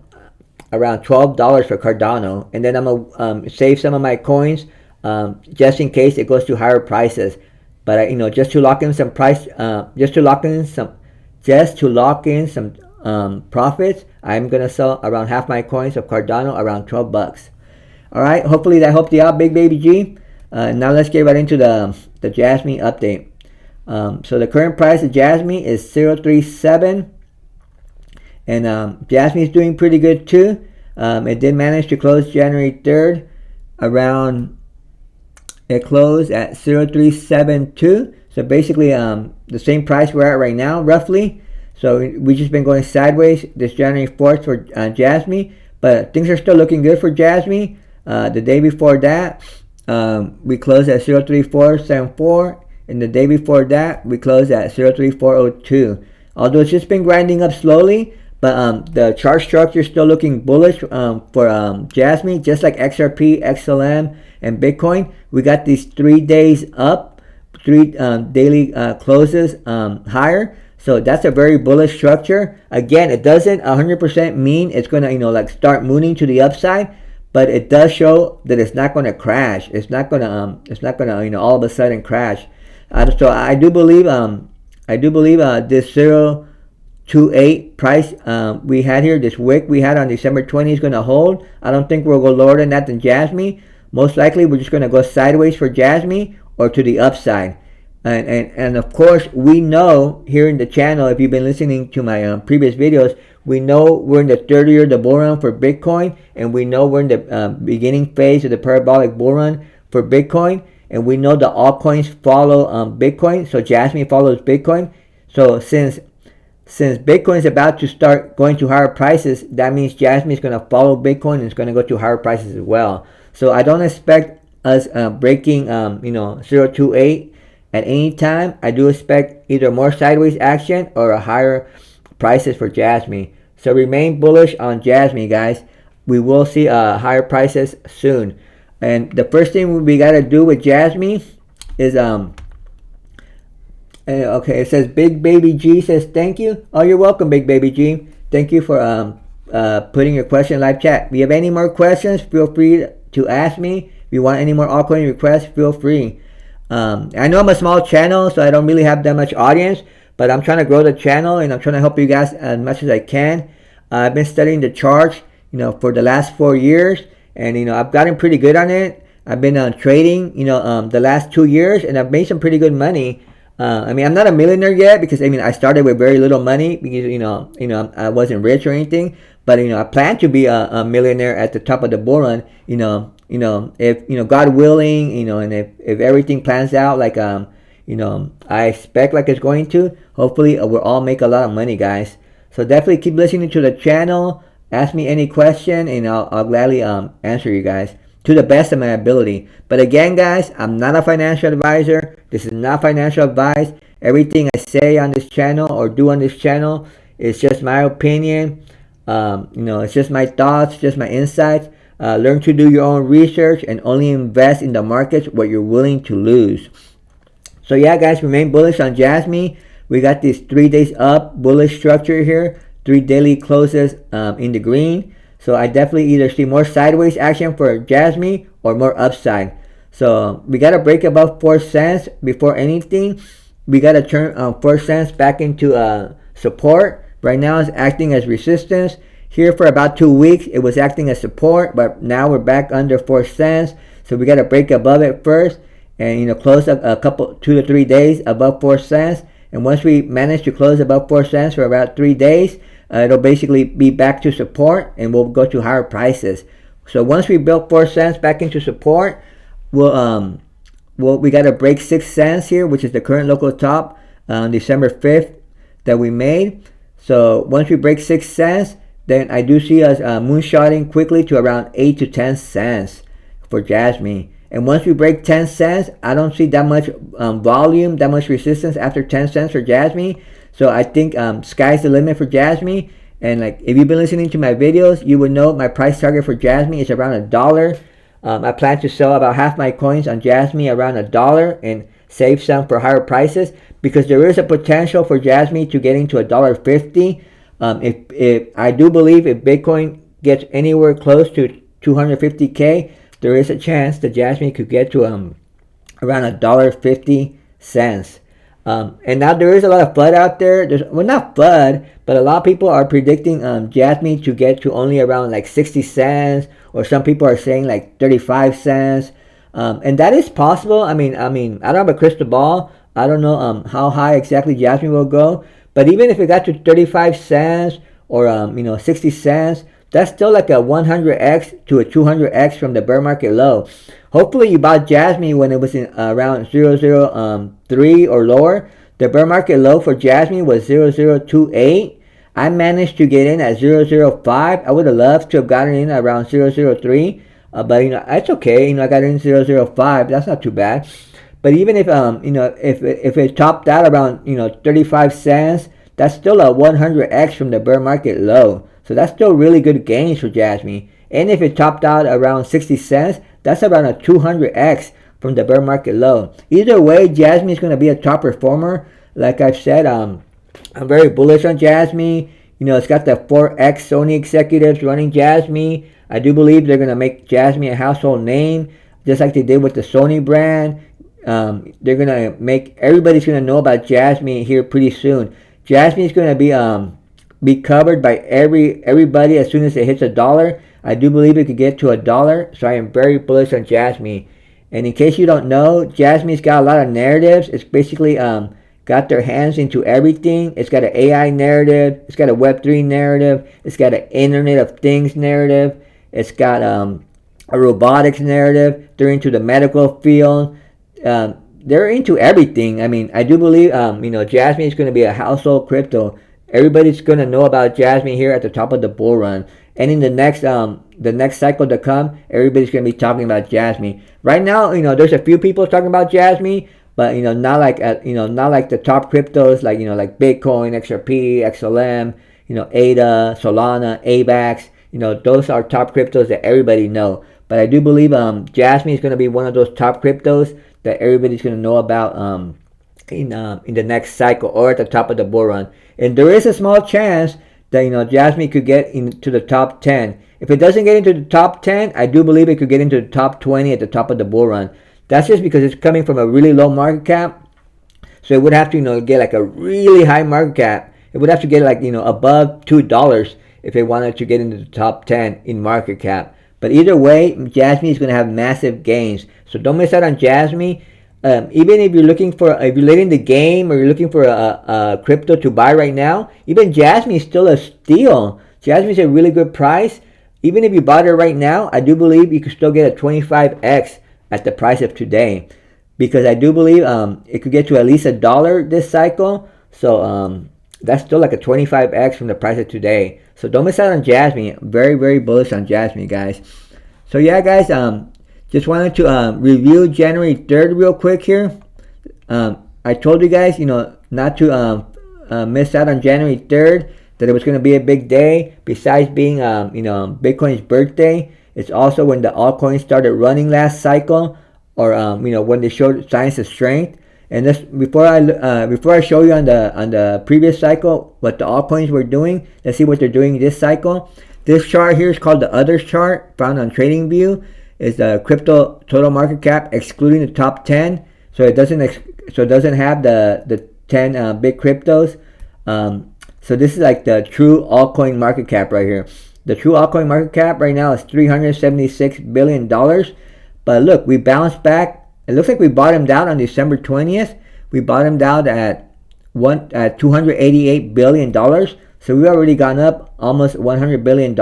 around $12 for Cardano, and then I'm gonna save some of my coins just in case it goes to higher prices. But just to lock in some price, just to lock in some profits, I'm gonna sell around half my coins of Cardano around $12. All right, hopefully that helped you out, Big Baby G. Now let's get right into the Jasmy update. So the current price of Jasmy is 0.37, and Jasmy is doing pretty good too. It did manage to close January 3rd around. It closed at 0.372. So basically the same price we're at right now, roughly. So we've just been going sideways this January 4th for Jasmy, but things are still looking good for Jasmy. The day before that, we closed at 0.3474, and the day before that, we closed at 0.3402. Although it's just been grinding up slowly, but the chart structure is still looking bullish for Jasmy, just like XRP, XLM, and Bitcoin. We got these 3 days up, 3 daily closes higher. So that's a very bullish structure. Again, it doesn't 100% mean it's gonna start mooning to the upside, but it does show that it's not gonna crash. It's not gonna all of a sudden crash. So I do believe this 0.28 price we had here, this wick we had on December 20 is gonna hold. I don't think we'll go lower than that than Jasmy. Most likely we're just gonna go sideways for Jasmy or to the upside. And of course, we know here in the channel, if you've been listening to my previous videos, we know we're in the third year of the bull run for Bitcoin, and we know we're in the beginning phase of the parabolic bull run for Bitcoin, and we know that all coins follow Bitcoin, so Jasmy follows Bitcoin. So since Bitcoin is about to start going to higher prices, that means Jasmy is going to follow Bitcoin and it's going to go to higher prices as well. So I don't expect us breaking 0.28 at any time. I do expect either more sideways action or a higher prices for Jasmy. So remain bullish on Jasmy, guys. We will see higher prices soon. And the first thing we got to do with Jasmy is okay, it says Big Baby G says thank you. Oh, you're welcome, Big Baby G. Thank you for putting your question in live chat. If you have any more questions, feel free to ask me. If you want any more altcoin requests, feel free. I know I'm a small channel, so I don't really have that much audience, but I'm trying to grow the channel and I'm trying to help you guys as much as I can. I've been studying the charts, for the last 4 years, and I've gotten pretty good on it. I've been trading, the last 2 years, and I've made some pretty good money. I'm not a millionaire yet because I started with very little money because I wasn't rich or anything, but I plan to be a millionaire at the top of the bull run. If God willing, and if everything plans out like I expect like it's going to, hopefully we'll all make a lot of money, guys. So definitely keep listening to the channel. Ask me any question, and I'll gladly answer you guys to the best of my ability. But again, guys, I'm not a financial advisor. This is not financial advice. Everything I say on this channel or do on this channel is just my opinion. It's just my thoughts, just my insights. Learn to do your own research and only invest in the markets what you're willing to lose. So yeah, guys, remain bullish on Jasmy. We got this 3 days up bullish structure here, 3 daily closes in the green. So I definitely either see more sideways action for Jasmy or more upside. So we got to break above 4 cents before anything. We got to turn 4 cents back into support. Right now it's acting as resistance. Here for about 2 weeks it was acting as support, but now we're back under 4 cents. So we got to break above it first and close up a couple 2 to 3 days above 4 cents. And once we manage to close above 4 cents for about 3 days, it'll basically be back to support and we'll go to higher prices. So once we build 4 cents back into support, we got to break 6 cents here, which is the current local top on December 5th that we made. So once we break 6 cents, then I do see us moonshotting quickly to around 8 to 10 cents for Jasmy. And once we break 10 cents, I don't see that much volume, that much resistance after 10 cents for Jasmy. So I think sky's the limit for Jasmy. And like if you've been listening to my videos, you would know my price target for Jasmy is around $1. I plan to sell about half my coins on Jasmy around $1 and save some for higher prices because there is a potential for Jasmy to getting to $1.50. If I do believe if Bitcoin gets anywhere close to 250K, there is a chance that Jasmy could get to around $1.50. And now there is a lot of FUD out there. Not FUD, but a lot of people are predicting Jasmy to get to only around like 60 cents, or some people are saying like 35 cents. And that is possible. I don't have a crystal ball. I don't know how high exactly Jasmy will go. But even if it got to 35 cents or 60 cents, that's still like a 100x to a 200x from the bear market low. Hopefully you bought Jasmy when it was in around 003 or lower. The bear market low for Jasmy was 0028. I managed to get in at 005. I would have loved to have gotten in around 003. But that's okay. I got in 005. That's not too bad. But even if if it topped out around 35 cents, that's still a 100x from the bear market low. So that's still really good gains for Jasmy. And if it topped out around 60 cents, that's around a 200x from the bear market low. Either way, Jasmy is going to be a top performer. Like I've said, I'm very bullish on Jasmy. It's got the 4X Sony executives running Jasmy. I do believe they're going to make Jasmy a household name, just like they did with the Sony brand. They're going to make, everybody's going to know about Jasmy here pretty soon. Jasmy is going to be covered by everybody as soon as it hits $1. I do believe it could get to $1, so I am very bullish on Jasmy. And in case you don't know, Jasmy's got a lot of narratives. It's basically got their hands into everything. It's got an AI narrative. It's got a Web3 narrative. It's got an Internet of Things narrative. It's got a robotics narrative. They're into the medical field. They're into everything. I do believe Jasmy is going to be a household crypto. Everybody's going to know about Jasmy here at the top of the bull run. And in the next cycle to come, everybody's going to be talking about Jasmy. Right now, there's a few people talking about Jasmy, but not like the top cryptos like Bitcoin, XRP, XLM, ADA, Solana, AVAX. Those are top cryptos that everybody know. But I do believe Jasmy is going to be one of those top cryptos that everybody's going to know about in the next cycle or at the top of the bull run. And there is a small chance that Jasmy could get into the top 10. If it doesn't get into the top 10, I do believe it could get into the top 20 at the top of the bull run. That's just because it's coming from a really low market cap. So it would have to get like a really high market cap. It would have to get like above $2 if it wanted to get into the top 10 in market cap. But either way, Jasmy is going to have massive gains. So don't miss out on Jasmy. Even if you're if you're late in the game, or you're looking for a crypto to buy right now, even Jasmy is still a steal. Jasmy is a really good price. Even if you bought it right now, I do believe you could still get a 25x at the price of today, because I do believe it could get to at least $1 this cycle. So that's still like a 25x from the price of today. So don't miss out on Jasmy. Very, very bullish on Jasmy, guys. So yeah, guys, just wanted to review January 3rd real quick here. I told you guys, not to miss out on January 3rd, that it was going to be a big day. Besides being, Bitcoin's birthday, it's also when the altcoins started running last cycle, or when they showed signs of strength. And this before I show you on the previous cycle what the altcoins were doing, let's see what they're doing this cycle. This chart here is called the Others chart, found on TradingView. Is the crypto total market cap excluding the top 10, so it doesn't have the 10 big cryptos. So this is like the true altcoin market cap right here. The true altcoin market cap right now is $376 billion. But look, we bounced back. It looks like we bottomed out on December 20th. We bottomed out at $288 billion. So we already gone up almost $100 billion.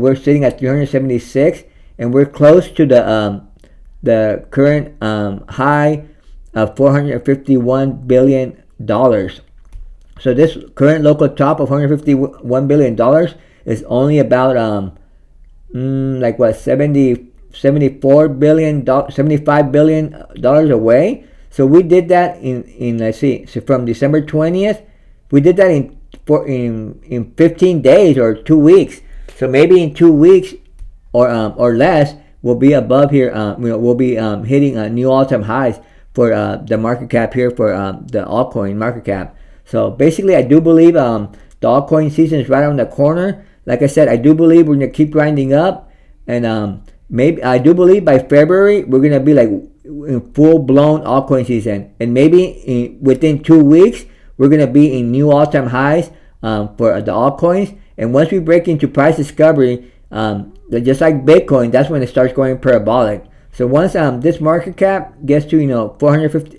We're sitting at 376, and we're close to the current high of $451 billion. So this current local top of $151 billion is only about like what, 74 billion, $75 billion away. So we did that in let's see, so from December 20th, we did that in 15 days or 2 weeks. So maybe in 2 weeks or less, we'll be above here. We'll be hitting new all-time highs for the market cap here for the altcoin market cap. So basically, I do believe the altcoin season is right around the corner. Like I said, I do believe we're gonna keep grinding up, and maybe I do believe by February we're gonna be like in full-blown altcoin season, and maybe within 2 weeks we're gonna be in new all-time highs for the altcoins. And once we break into price discovery, just like Bitcoin, that's when it starts going parabolic. So once this market cap gets to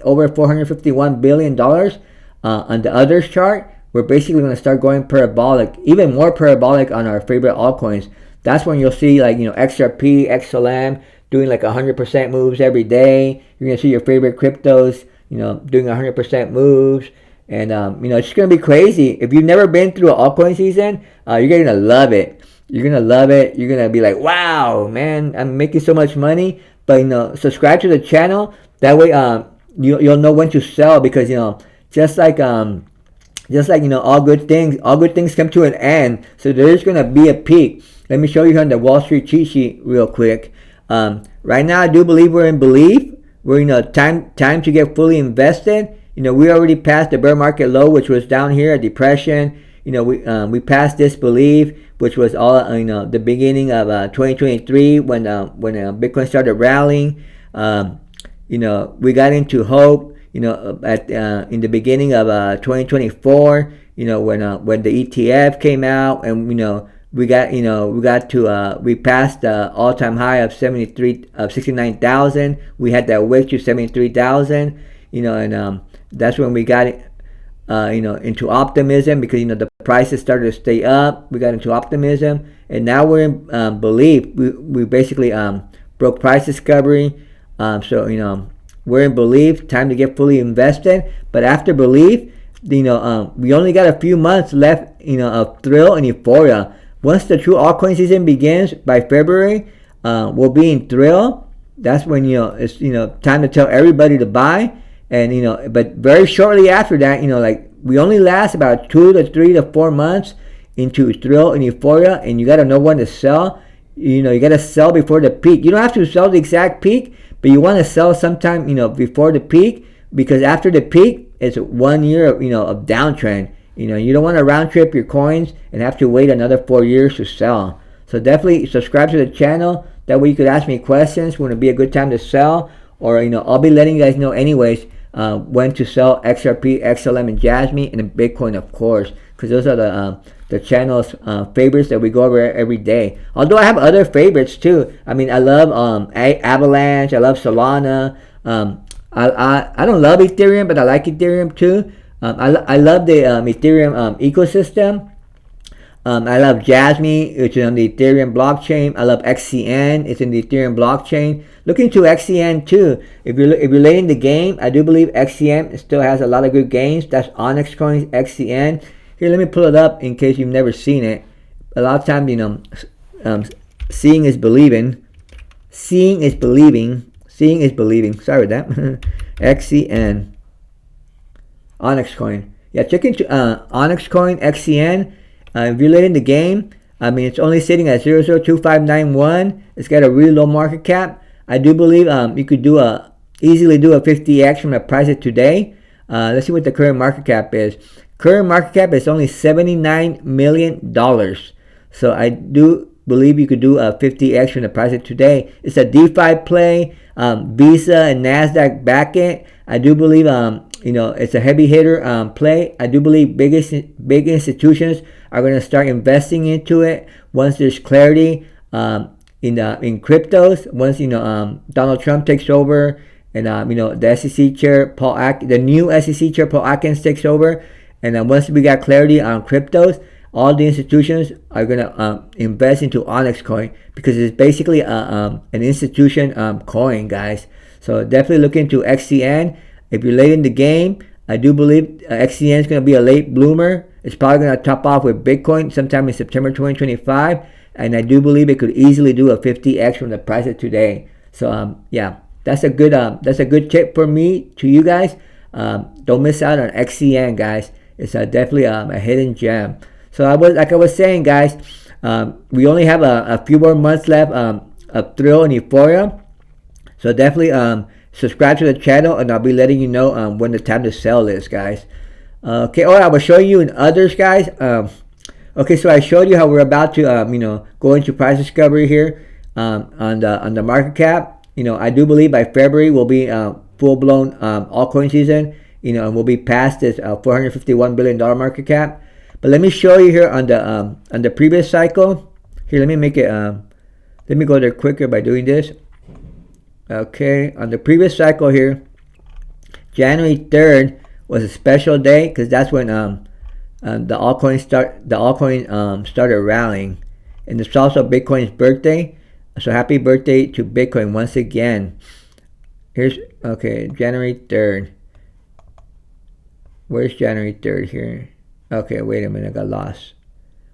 over $451 billion on the Others chart, we're basically going to start going parabolic, even more parabolic on our favorite altcoins. That's when you'll see like XRP, XLM doing like 100% moves every day. You're going to see your favorite cryptos doing 100% moves. And it's going to be crazy. If you've never been through an altcoin season, you're going to love it. You're going to love it. You're going to be like, wow, man, I'm making so much money. But subscribe to the channel. That way you'll know when to sell, because just like all good things come to an end. So there's going to be a peak. Let me show you here on the Wall Street cheat sheet real quick. Right now I do believe we're in belief. We're time to get fully invested. We already passed the bear market low, which was down here at depression. We passed disbelief, which was all the beginning of 2023 when Bitcoin started rallying. We got into hope. At in the beginning of 2024. When the ETF came out, and we passed the all-time high of 69,000. We had that wick to 73,000. And that's when we got into optimism, because the prices started to stay up. We got into optimism, and now we're in belief. We basically broke price discovery. So we're in belief. Time to get fully invested. But after belief, we only got a few months left of thrill and euphoria. Once the true altcoin season begins by February, we'll be in thrill. That's when it's time to tell everybody to buy. And but very shortly after that, like we only last about 2 to 3 to 4 months into thrill and euphoria, and you got to know when to sell. You got to sell before the peak. You don't have to sell the exact peak, but you want to sell sometime before the peak, because after the peak it's 1 year of of downtrend. You know, you don't want to round trip your coins and have to wait another 4 years to sell. So definitely subscribe to the channel. That way you could ask me questions when it be a good time to sell, or you know, I'll be letting you guys know anyways when to sell XRP, XLM, and Jasmy, and Bitcoin, of course, because those are the channel's favorites that we go over every day. Although I have other favorites too. I mean, I love Avalanche. I love Solana. I don't love Ethereum, but I like Ethereum too. I love the Ethereum ecosystem. I love Jasmy, which is on the Ethereum blockchain. I love XCN, it's in the Ethereum blockchain. Look into XCN too. If you're late in the game, I do believe XCN still has a lot of good games. That's Onyx Coins, XCN. Here, let me pull it up in case you've never seen it. A lot of times, you know, seeing is believing. Seeing is believing. Seeing is believing. Sorry with that. XCN. Onyx Coin. Yeah, check into Onyx Coin, XCN. If you're late in the game, I mean, it's only sitting at 002591. It's got a really low market cap. I do believe you could easily do a 50x from the price of today. Let's see what the current market cap is. Current market cap is only $79 million. So I do believe you could do a 50x from the price of today. It's a DeFi play. Visa and NASDAQ back it. I do believe you know, it's a heavy hitter play. I do believe big institutions are going to start investing into it once there's clarity in cryptos. Once, you know, Donald Trump takes over, and you know, the SEC chair the new SEC chair Paul Atkins takes over, and once we got clarity on cryptos, all the institutions are going to invest into Onyx Coin, because it's basically an institution coin, guys. So definitely look into XCN. If you're late in the game, I do believe XCN is going to be a late bloomer. It's probably going to top off with Bitcoin sometime in September 2025. And I do believe it could easily do a 50x from the price of today. So yeah, that's a good tip for me to you guys. Don't miss out on XCN, guys. It's definitely a hidden gem. So like I was saying, guys, we only have a few more months left of thrill and euphoria. So definitely subscribe to the channel, and I'll be letting you know when the time to sell is, guys. Okay, I will show you in others, guys. Okay, so I showed you how we're about to you know, go into price discovery here on the market cap. You know, I do believe by February we'll be full-blown altcoin season. You know, and we'll be past this $451 billion market cap. But let me show you here on the previous cycle. Here, let me make it. Let me go there quicker by doing this. Okay, on the previous cycle here, January 3rd was a special day, because that's when the altcoin started rallying, and it's also Bitcoin's birthday. So happy birthday to Bitcoin once again. Here's January 3rd. Where's January 3rd here? Okay, wait a minute, I got lost.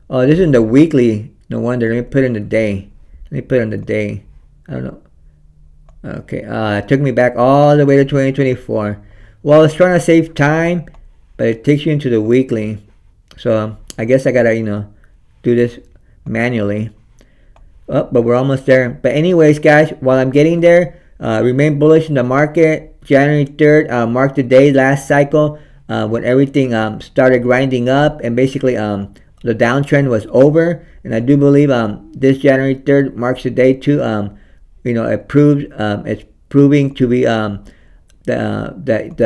Oh, this is in the weekly. No wonder. Let me put in the day. Let me put in the day. I don't know. Okay, it took me back all the way to 2024. Well, it's trying to save time, but it takes you into the weekly. So I guess I gotta, you know, do this manually. Oh, but we're almost there. But anyways, guys, while I'm getting there, remain bullish in the market. January 3rd marked the day last cycle when everything started grinding up, and basically the downtrend was over. And I do believe this January 3rd marks the day too. You know, it's proving to be the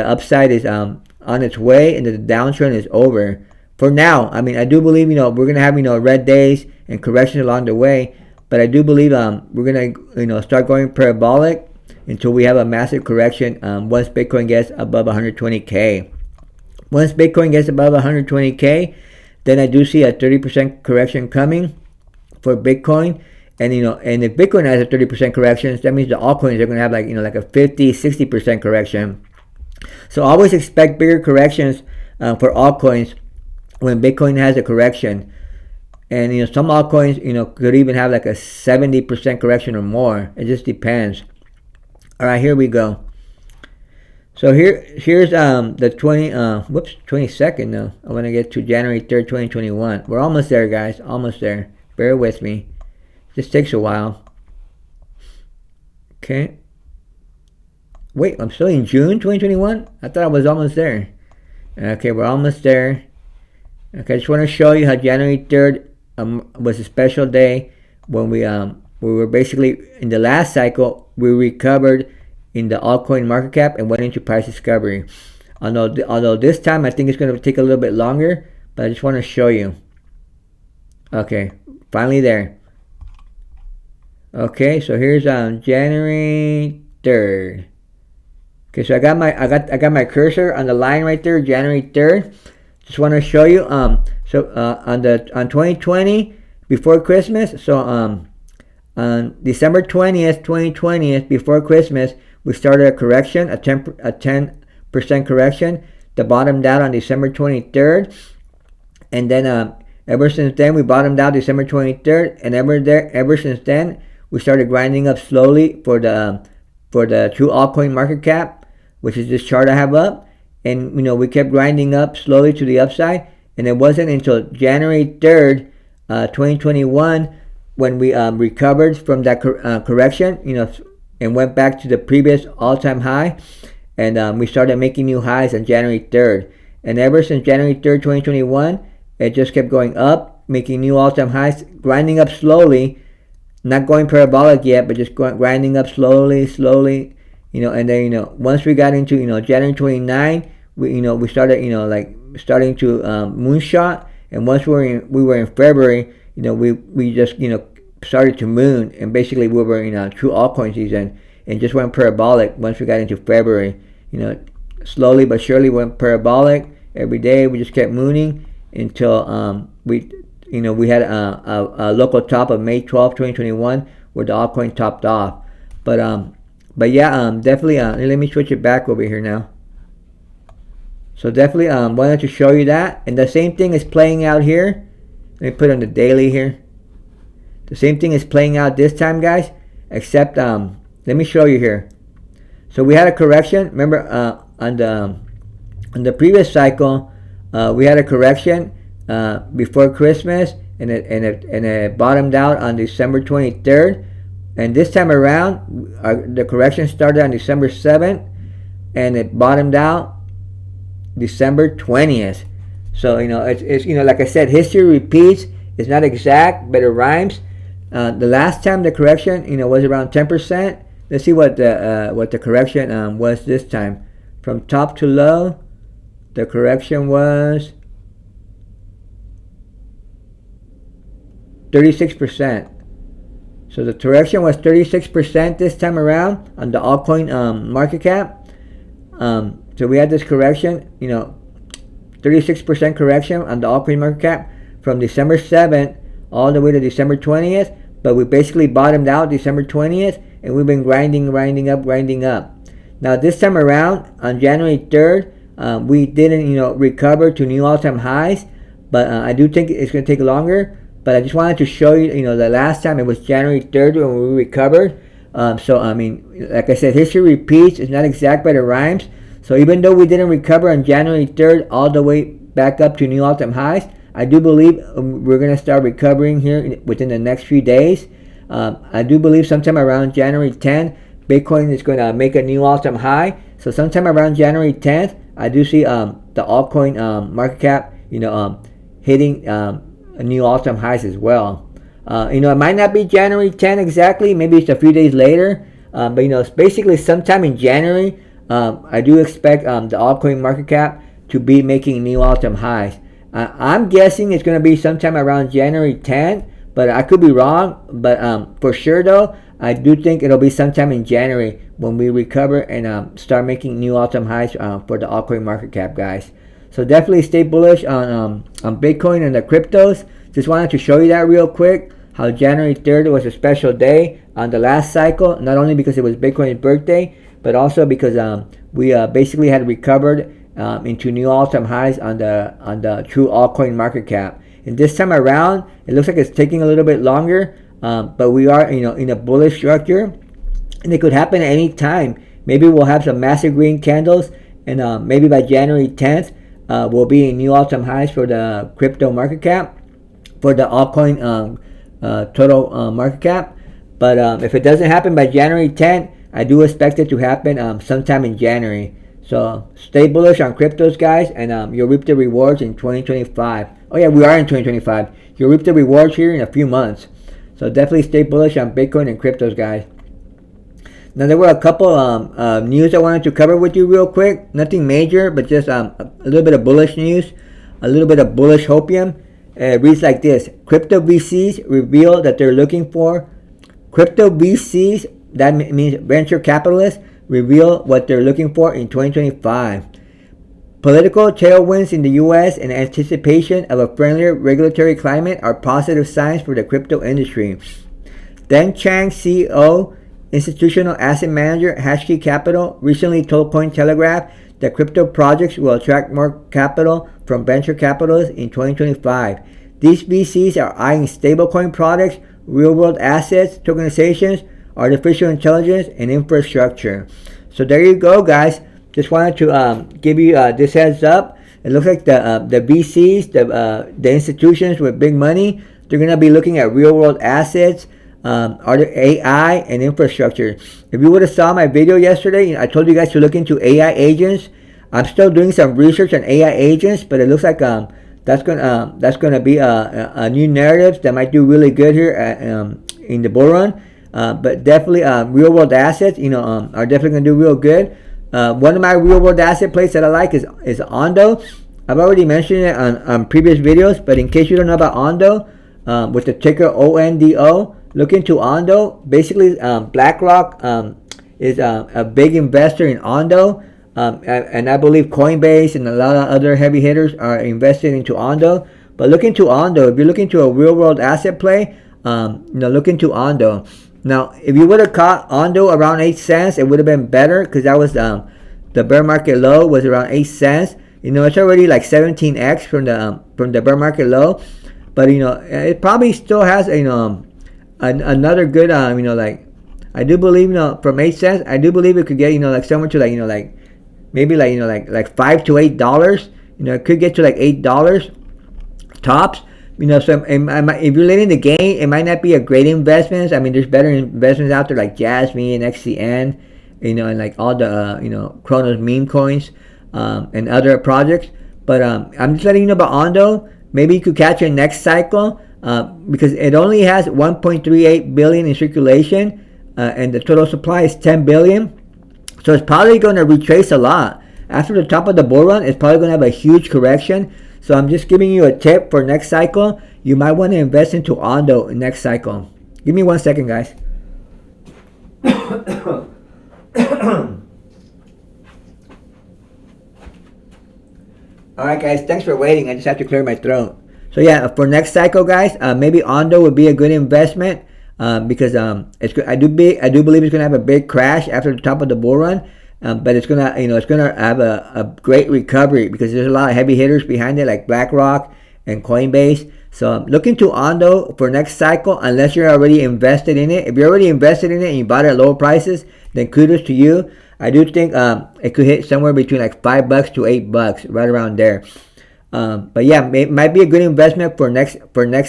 upside is on its way, and the downtrend is over for now. I mean, I do believe, you know, we're gonna have, you know, red days and corrections along the way, but I do believe we're gonna, you know, start going parabolic until we have a massive correction once Bitcoin gets above 120k. Once Bitcoin gets above 120k, then I do see a 30% correction coming for Bitcoin. And, you know, and if Bitcoin has a 30% correction, that means the altcoins are going to have, like, you know, like a 50-60% correction. So always expect bigger corrections for altcoins when Bitcoin has a correction. And, you know, some altcoins, you know, could even have like a 70% correction or more. It just depends. All right, here we go. So here's the 22nd now. I want to get to January 3rd, 2021. We're almost there, guys. Almost there. Bear with me. This takes a while. Okay. Wait, I'm still in June 2021? I thought I was almost there. Okay, we're almost there. Okay, I just want to show you how January 3rd was a special day when we were basically in the last cycle we recovered in the altcoin market cap and went into price discovery. Although this time I think it's going to take a little bit longer, but I just want to show you. Okay, finally there. Okay, so here's January 3rd. Okay, so I got my cursor on the line right there, January 3rd. Just want to show you on 2020 before Christmas. So on December 20th, 2020, before Christmas, we started a correction, a 10% correction. The bottomed out on December 23rd, and then ever since then we bottomed out December 23rd, and ever since then we started grinding up slowly for the true altcoin market cap, which is this chart I have up. And we kept grinding up slowly to the upside, and it wasn't until January 3rd, 2021, when we recovered from that correction, and went back to the previous all-time high, and we started making new highs on January 3rd. And ever since January 3rd, 2021, it just kept going up, making new all-time highs, grinding up slowly, not going parabolic yet, but just grinding up slowly, and then once we got into January 29, we started starting to moonshot, and once we were in February, we just started to moon, and basically we were in a true altcoin season, and just went parabolic once we got into February. Slowly but surely went parabolic every day. We just kept mooning until we had a local top of May 12, 2021, where the altcoin topped off. But yeah, definitely. Let me switch it back over here now. So definitely wanted to show you that, and the same thing is playing out here. Let me put on the daily here. The same thing is playing out this time, guys, except let me show you here. So we had a correction. Remember on the previous cycle, we had a correction before Christmas, and it bottomed out on December 23rd. And this time around, the correction started on December 7th, and it bottomed out December 20th. So it's like I said, history repeats. It's not exact, but it rhymes. The last time the correction was around 10%. Let's see what the correction was this time. From top to low, the correction was 36%. So the correction was 36% this time around on the altcoin market cap. So we had this correction, 36% correction on the altcoin market cap from December 7th all the way to December 20th. But we basically bottomed out December 20th, and we've been grinding up. Now this time around on January 3rd, we didn't recover to new all-time highs, but I do think it's going to take longer. But I just wanted to show you, the last time it was January 3rd when we recovered. So I mean, like I said, history repeats. It's not exact, but it rhymes. So even though we didn't recover on January 3rd all the way back up to new all-time highs, I do believe we're going to start recovering here within the next few days. I do believe sometime around January 10th, Bitcoin is going to make a new all-time high. So sometime around January 10th, I do see the altcoin market cap, hitting new all-time highs as well. It might not be January 10th exactly. Maybe it's a few days later. But it's basically sometime in January. I do expect the altcoin market cap to be making new all-time highs. I'm guessing it's going to be sometime around January 10th, but I could be wrong. But for sure, though, I do think it'll be sometime in January when we recover and start making new all-time highs for the altcoin market cap, guys. So definitely stay bullish on Bitcoin and the cryptos. Just wanted to show you that real quick, how January 3rd was a special day on the last cycle, not only because it was Bitcoin's birthday, but also because we basically had recovered into new all-time highs on the true altcoin market cap. And this time around, it looks like it's taking a little bit longer, but we are in a bullish structure, and it could happen at any time. Maybe we'll have some massive green candles, and maybe by January 10th, we'll be in new all-time highs for the crypto market cap, for the altcoin total market cap. But if it doesn't happen by January 10th, I do expect it to happen sometime in January. So stay bullish on cryptos, guys, and you'll reap the rewards in 2025. Oh yeah, we are in 2025. You'll reap the rewards here in a few months. So definitely stay bullish on Bitcoin and cryptos, guys. Now there were a couple news I wanted to cover with you real quick. Nothing major, but just a little bit of bullish news, a little bit of bullish hopium. It reads like this: Crypto VCs reveal that they're looking for crypto VCs. That means venture capitalists reveal what they're looking for in 2025. Political tailwinds in the U.S. and anticipation of a friendlier regulatory climate are positive signs for the crypto industry. Deng Chang, CEO, institutional asset manager, Hashkey Capital, recently told Cointelegraph that crypto projects will attract more capital from venture capitalists in 2025. These VCs are eyeing stablecoin products, real-world assets, tokenizations, artificial intelligence, and infrastructure. So there you go, guys. Just wanted to give you this heads up. It looks like the VCs, the institutions with big money, they're going to be looking at real-world assets, AI, and infrastructure. If you would have saw my video yesterday, I told you guys to look into AI agents. I'm still doing some research on AI agents, but it looks like that's gonna be a new narrative that might do really good here in the bull run. But definitely real-world assets, are definitely gonna do real good. One of my real-world asset plays that I like is Ondo. I've already mentioned it on previous videos, but in case you don't know about Ondo, with the ticker ONDO, look into Ondo. Basically, BlackRock is a big investor in Ondo, and I believe Coinbase and a lot of other heavy hitters are invested into Ondo. But look into Ondo. If you're looking to a real-world asset play, look into Ondo. Now, if you would have caught Ondo around 8 cents, it would have been better because that was the bear market low was around 8 cents. It's already like 17x from the bear market low, but it probably still has another good I do believe from 8 cents I do believe it could get like somewhere to maybe like $5 to $8. It could get to like $8 tops. So if you're late in the game, it might not be a great investment. I mean, there's better investments out there like Jasmy and XCN, and like all the Chronos meme coins, and other projects. But I'm just letting you know about Ondo. Maybe you could catch it next cycle, because it only has 1.38 billion in circulation, and the total supply is 10 billion. So it's probably going to retrace a lot. After the top of the bull run, it's probably going to have a huge correction. So I'm just giving you a tip for next cycle. You might want to invest into Ondo next cycle. Give me 1 second, guys. Alright, guys, thanks for waiting. I just have to clear my throat. So yeah, for next cycle, guys, maybe Ondo would be a good investment, because it's good. I do believe it's gonna have a big crash after the top of the bull run. But it's gonna have a great recovery because there's a lot of heavy hitters behind it like BlackRock and Coinbase. So look into Ondo for next cycle unless you're already invested in it. If you're already invested in it and you bought it at lower prices, then kudos to you. I do think it could hit somewhere between like $5 to $8, right around there. But yeah, it might be a good investment for next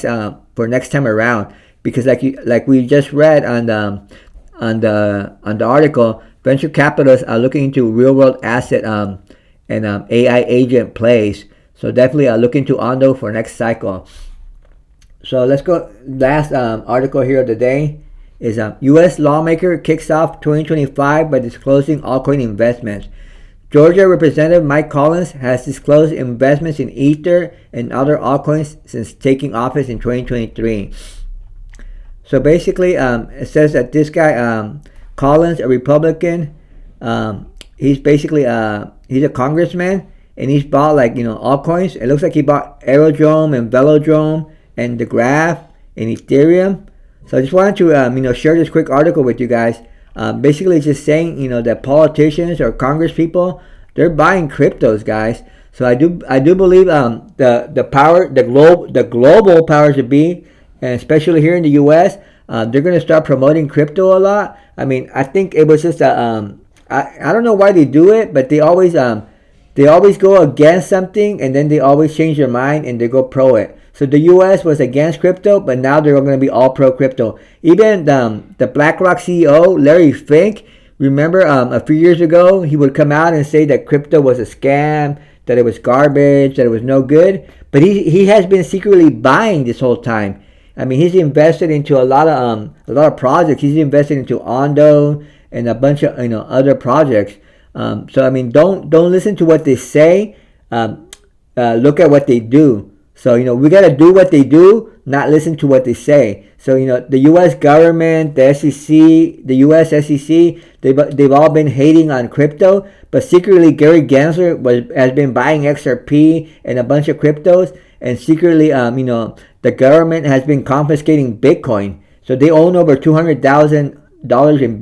time around, because like we just read on the article, venture capitalists are looking into real-world asset and AI agent plays. So definitely look into Ondo for next cycle. So let's go. Last article here of the day is U.S. lawmaker kicks off 2025 by disclosing altcoin investments. Georgia Representative Mike Collins has disclosed investments in Ether and other altcoins since taking office in 2023. So basically, it says that this guy, Collins, a Republican, he's basically he's a congressman, and he's bought altcoins. It looks like he bought Aerodrome and Velodrome and the Graph and Ethereum. So I just wanted to share this quick article with you guys. Basically, it's just saying that politicians or Congress people, they're buying cryptos, guys. So I do believe the global powers to be, and especially here in the U.S., they're going to start promoting crypto a lot. I mean, I think it was just I don't know why they do it, but they always go against something and then they always change their mind and they go pro it. So the U.S. was against crypto, but now they're going to be all pro crypto. Even the BlackRock CEO, Larry Fink, remember a few years ago, he would come out and say that crypto was a scam, that it was garbage, that it was no good. But he has been secretly buying this whole time. I mean, he's invested into a lot of projects. He's invested into Ondo and a bunch of other projects. So I mean, don't listen to what they say. Look at what they do. So we gotta do what they do, not listen to what they say. So the U.S. government, the SEC, the U.S. SEC, they've all been hating on crypto, but secretly Gary Gensler has been buying XRP and a bunch of cryptos, and secretly the government has been confiscating Bitcoin. So they own over $200,000 in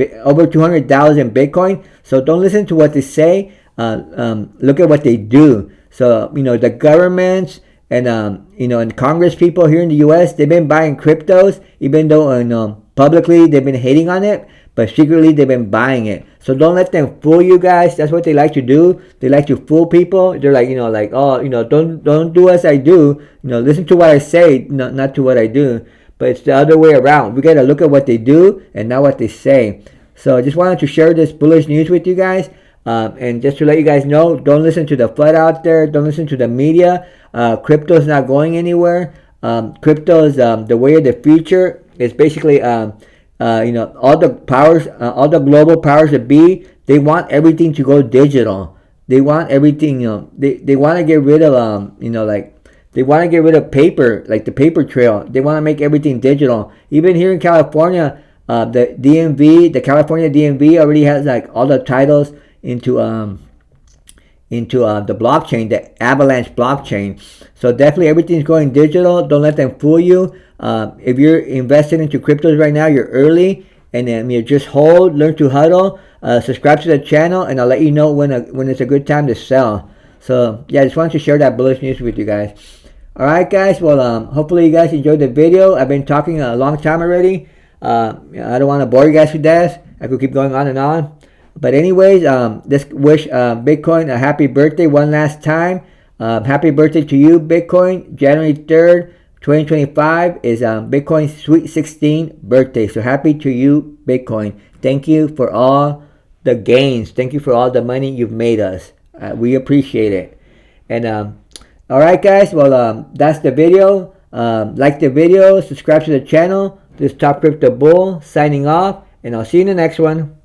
Bitcoin. So don't listen to what they say. Look at what they do. So the governments and and Congress people here in the U.S., they've been buying cryptos, even though publicly they've been hating on it, but secretly they've been buying it. So don't let them fool you guys. That's what they like to do. They like to fool people. They're like don't do as I do. Listen to what I say, not to what I do. But it's the other way around. We gotta look at what they do and not what they say. So I just wanted to share this bullish news with you guys. And just to let you guys know, don't listen to the FUD out there. Don't listen to the media. Crypto is not going anywhere. Crypto is the way of the future. It's basically all the powers, all the global powers that be. They want everything to go digital. They want everything. They want to get rid of they want to get rid of paper, like the paper trail. They want to make everything digital. Even here in California, the DMV, the California DMV already has like all the titles into the blockchain, the Avalanche blockchain. So definitely everything's going digital. Don't let them fool you. If you're invested into cryptos right now, you're early, and you just hold, learn to huddle, subscribe to the channel, and I'll let you know when it's a good time to sell. So yeah, I just wanted to share that bullish news with you guys. All right, guys. Well, hopefully you guys enjoyed the video. I've been talking a long time already. I don't want to bore you guys to death. I could keep going on and on. But anyways, let's wish Bitcoin a happy birthday one last time. Happy birthday to you, Bitcoin. January 3rd, 2025 is Bitcoin's Sweet 16 birthday. So happy to you, Bitcoin. Thank you for all the gains. Thank you for all the money you've made us. We appreciate it. And all right, guys. Well, that's the video. Like the video, subscribe to the channel. This is Top Crypto Bull signing off, and I'll see you in the next one.